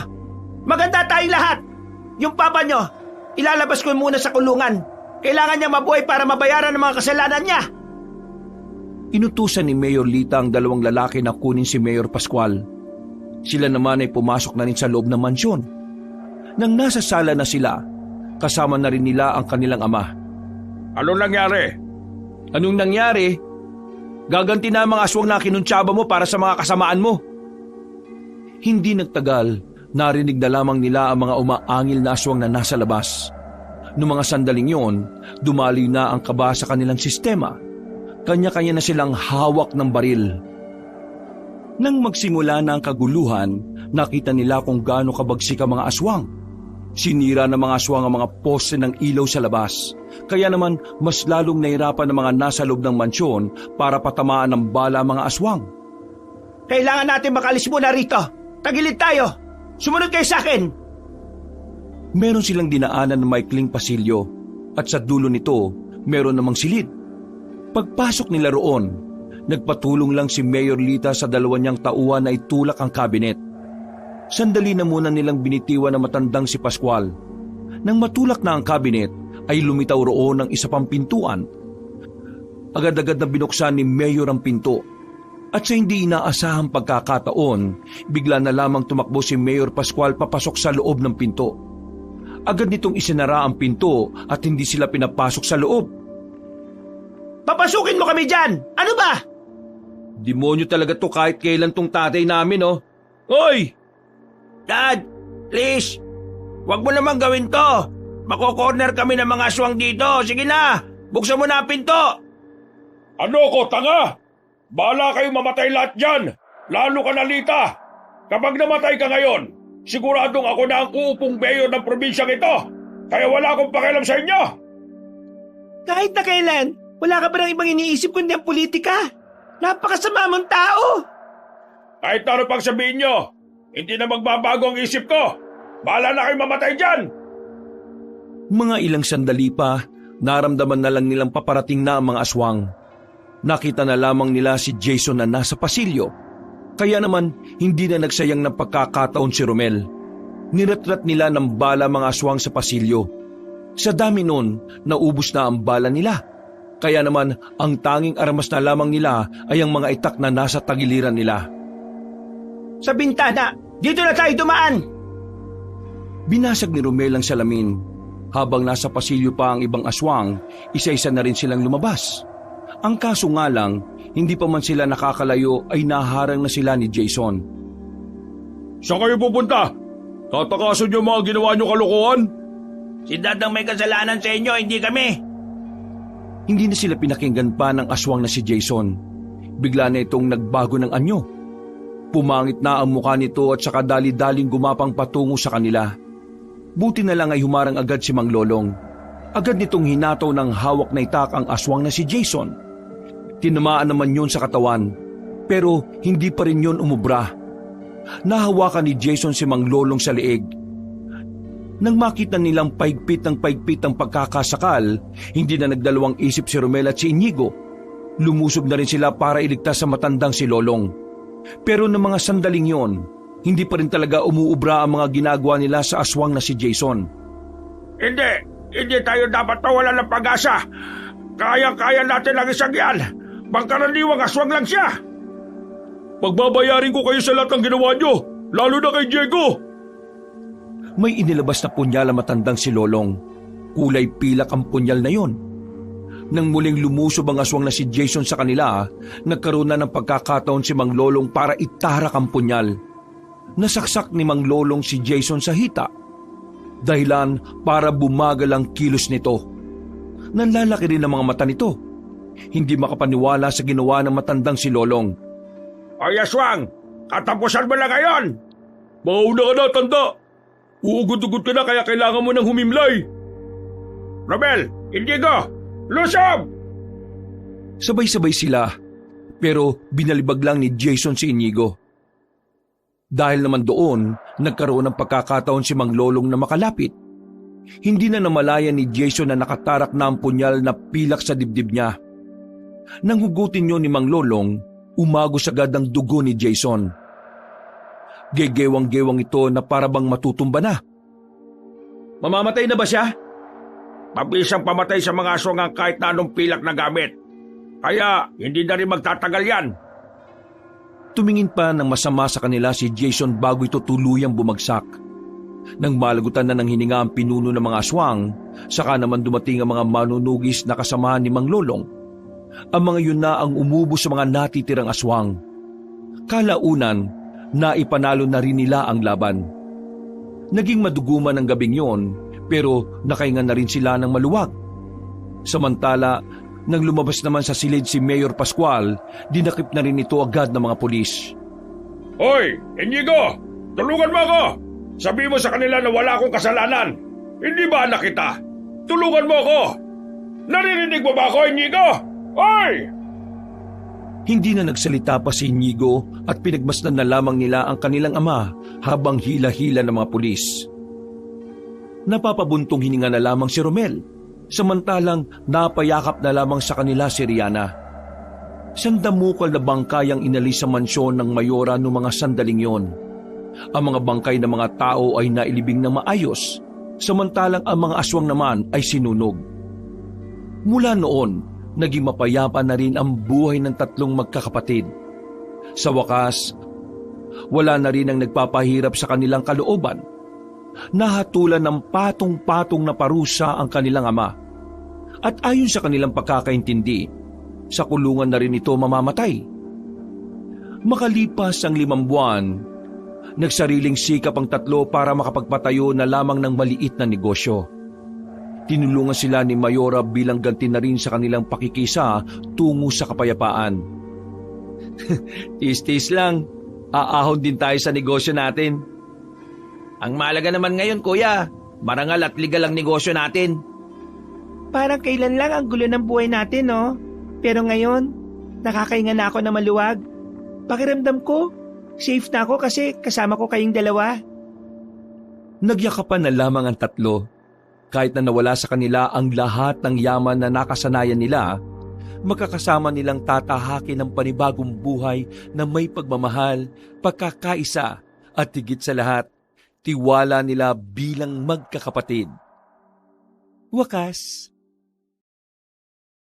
maganda tayong lahat. Yung papa nyo, ilalabas ko muna sa kulungan. Kailangan niya mabuhay para mabayaran ang mga kasalanan niya. Inutusan ni Mayor Lita ang 2 lalaki na kunin si Mayor Pascual. Sila naman ay pumasok na rin sa loob ng mansyon. Nang nasa sala na sila, kasama na rin nila ang kanilang ama. Anong nangyari? Anong nangyari? Gaganti na ang mga aswang na kinuntsaba mo para sa mga kasamaan mo. Hindi nagtagal, narinig na lamang nila ang mga umaangil na aswang na nasa labas. Noong mga sandaling yon, dumali na ang kaba sa kanilang sistema. Kanya-kanya na silang hawak ng baril. Nang magsimula na ang kaguluhan, nakita nila kung gaano kabagsik ang mga aswang. Sinira ng mga aswang ang mga poste ng ilaw sa labas. Kaya naman mas lalong nahirapan ng mga nasa loob ng mansyon para patamaan ng bala ang mga aswang. Kailangan natin makalis muna rito. Tagilid tayo. Sumunod kayo sa akin. Meron silang dinaanan ng maikling pasilyo at sa dulo nito meron namang silid. Pagpasok nila roon, nagpatulong lang si Mayor Lita sa dalawa niyang tauhan na itulak ang kabinet. Sandali na muna nilang binitiwan na matandang si Pascual. Nang matulak na ang kabinet, ay lumitaw roon ng isa pang pintuan. Agad-agad na binuksan ni Mayor ang pinto. At sa hindi inaasahang pagkakataon, bigla na lamang tumakbo si Mayor Pascual papasok sa loob ng pinto. Agad nitong isinara ang pinto at hindi sila pinapasok sa loob. Papasukin mo kami dyan! Ano ba? Demonyo talaga to kahit kailan tong tatay namin, oh. Hoy! Dad, please, wag mo naman gawin to. Mako-corner kami ng mga aswang dito. Sige na, buksan mo na ang pinto. Ano ko, tanga? Bahala kayo mamatay lahat dyan, lalo ka na Lita. Kapag namatay ka ngayon, siguradong ako na ang uupong mayor ng probinsyang ito. Kaya wala akong pakialam sa inyo. Kahit na kailan, wala ka ba ng ibang iniisip kundi ang politika? Napakasama mong tao! Kahit ano pang sabihin nyo, hindi na magbabago ang isip ko. Bahala na kayo mamatay dyan. Mga ilang sandali pa, naramdaman na lang nilang paparating na ang mga aswang. Nakita na lamang nila si Jason na nasa pasilyo. Kaya naman, hindi na nagsayang ng pagkakataon si Romel. Niratrat nila ng bala mga aswang sa pasilyo. Sa dami nun, naubos na ang bala nila. Kaya naman, ang tanging armas na lamang nila ay ang mga itak na nasa tagiliran nila. Sa bintana! Dito na tayo dumaan! Binasag ni Romel ang salamin. Habang nasa pasilyo pa ang ibang aswang, isa-isa na rin silang lumabas. Ang kaso nga lang, hindi pa man sila nakakalayo ay naharang na sila ni Jason. Saan kayo pupunta? Tatakasan niyo mga ginawa niyo kalokohan? Si Dad ang may kasalanan sa inyo, hindi kami. Hindi na sila pinakinggan pa ng aswang na si Jason. Bigla na itong nagbago ng anyo. Pumangit na ang mukha nito at saka dali-daling gumapang patungo sa kanila. Buti na lang ay humarang agad si Mang Lolong. Agad nitong hinataw ng hawak na itak ang aswang na si Jason. Tinamaan naman yun sa katawan, pero hindi pa rin yun umubra. Nahawakan ni Jason si Mang Lolong sa leeg. Nang makita nilang paigpit ang pagkakasakal, hindi na nagdalawang isip si Romel at si Inigo. Lumusob na rin sila para iligtas sa matandang si Lolong. Pero ng mga sandaling yon, hindi pa rin talaga umuubra ang mga ginagawa nila sa aswang na si Jason. Hindi tayo dapat mawalan ng pag-asa. Kaya natin ang isang yan. Pangkaraniwang aswang lang siya. Pagbabayarin ko kayo sa lahat ng ginawa nyo, lalo na kay Diego. May inilabas na punyal ang matandang si Lolong. Kulay pilak ang punyal na yon. Nang muling lumusob ang aswang na si Jason sa kanila, nagkaroon na ng pagkakataon si Mang Lolong para itarak ang punyal. Nasaksak ni Mang Lolong si Jason sa hita. Dahilan para bumagal ang kilos nito. Nanlalaki rin ang mga mata nito. Hindi makapaniwala sa ginawa ng matandang si Lolong. Ay aswang, katapusan mo na ngayon. Mauna ka na, tanda. Uugod-ugod ka na kaya kailangan mo ng humimlay. Romel, Indigo, lusob! Sabay-sabay sila, pero binalibag lang ni Jason si Inigo. Dahil naman doon, nagkaroon ng pagkakataon si Mang Lolong na makalapit. Hindi na namalayan ni Jason na nakatarak na ang punyal na pilak sa dibdib niya. Nang hugutin niyo ni Mang Lolong, umagos agad ang dugo ni Jason. Gegewang-gewang ito na parabang matutumba na. Mamamatay na ba siya? Mabisang pamatay sa mga aswang ang kahit na anong pilak na gamit. Kaya hindi na rin magtatagal yan. Tumingin pa ng masama sa kanila si Jason bago ito tuluyang bumagsak. Nang malagutan na ng hininga ang pinuno ng mga aswang, saka naman dumating ang mga manunugis na kasamahan ni Mang Lolong. Ang mga yun na ang umubo sa mga natitirang aswang. Kalaunan, naipanalo na rin nila ang laban. Naging maduguman ang gabing yon, pero nakahinga na rin sila ng maluwag. Samantala, nang lumabas naman sa silid si Mayor Pascual, dinakip na rin ito agad ng mga pulis. Hoy, Inigo! Tulungan mo ako! Sabi mo sa kanila na wala akong kasalanan. Hindi ba anak kita? Tulungan mo ako! Naririnig mo ba ako, Inigo? Hoy! Hindi na nagsalita pa si Inigo at pinagmasdan na lamang nila ang kanilang ama habang hila-hila ng mga pulis. Napapabuntong hininga na lamang si Romel. Samantalang napayakap na lamang sa kanila si Rihanna. Sandamukal na bangkay ang inalis sa mansyon ng mayora noong mga sandaling yon. Ang mga bangkay ng mga tao ay nailibing na maayos, samantalang ang mga aswang naman ay sinunog. Mula noon, naging mapayapa na rin ang buhay ng tatlong magkakapatid. Sa wakas, wala na rin ang nagpapahirap sa kanilang kalooban. Nahatulan ng patong-patong na parusa ang kanilang ama. At ayon sa kanilang pagkakaintindi, sa kulungan na rin ito mamamatay. Makalipas ang 5 buwan, nagsariling sikap ang tatlo para makapagpatayo na lamang ng maliit na negosyo. Tinulungan sila ni Mayora bilang ganti na rin sa kanilang pakikisa tungo sa kapayapaan. Tis-tis lang, aahon din tayo sa negosyo natin. Ang mahalaga naman ngayon, kuya, marangal at legal ang negosyo natin. Parang kailan lang ang gulo ng buhay natin, no? Pero ngayon, nakakahinga na ako na maluwag. Pakiramdam ko, safe na ako kasi kasama ko kayong dalawa. Nagyakapan na lamang ang tatlo. Kahit na nawala sa kanila ang lahat ng yaman na nakasanayan nila, magkakasama nilang tatahakin ang panibagong buhay na may pagmamahal, pagkakaisa at higit sa lahat, tiwala nila bilang magkakapatid. Wakas,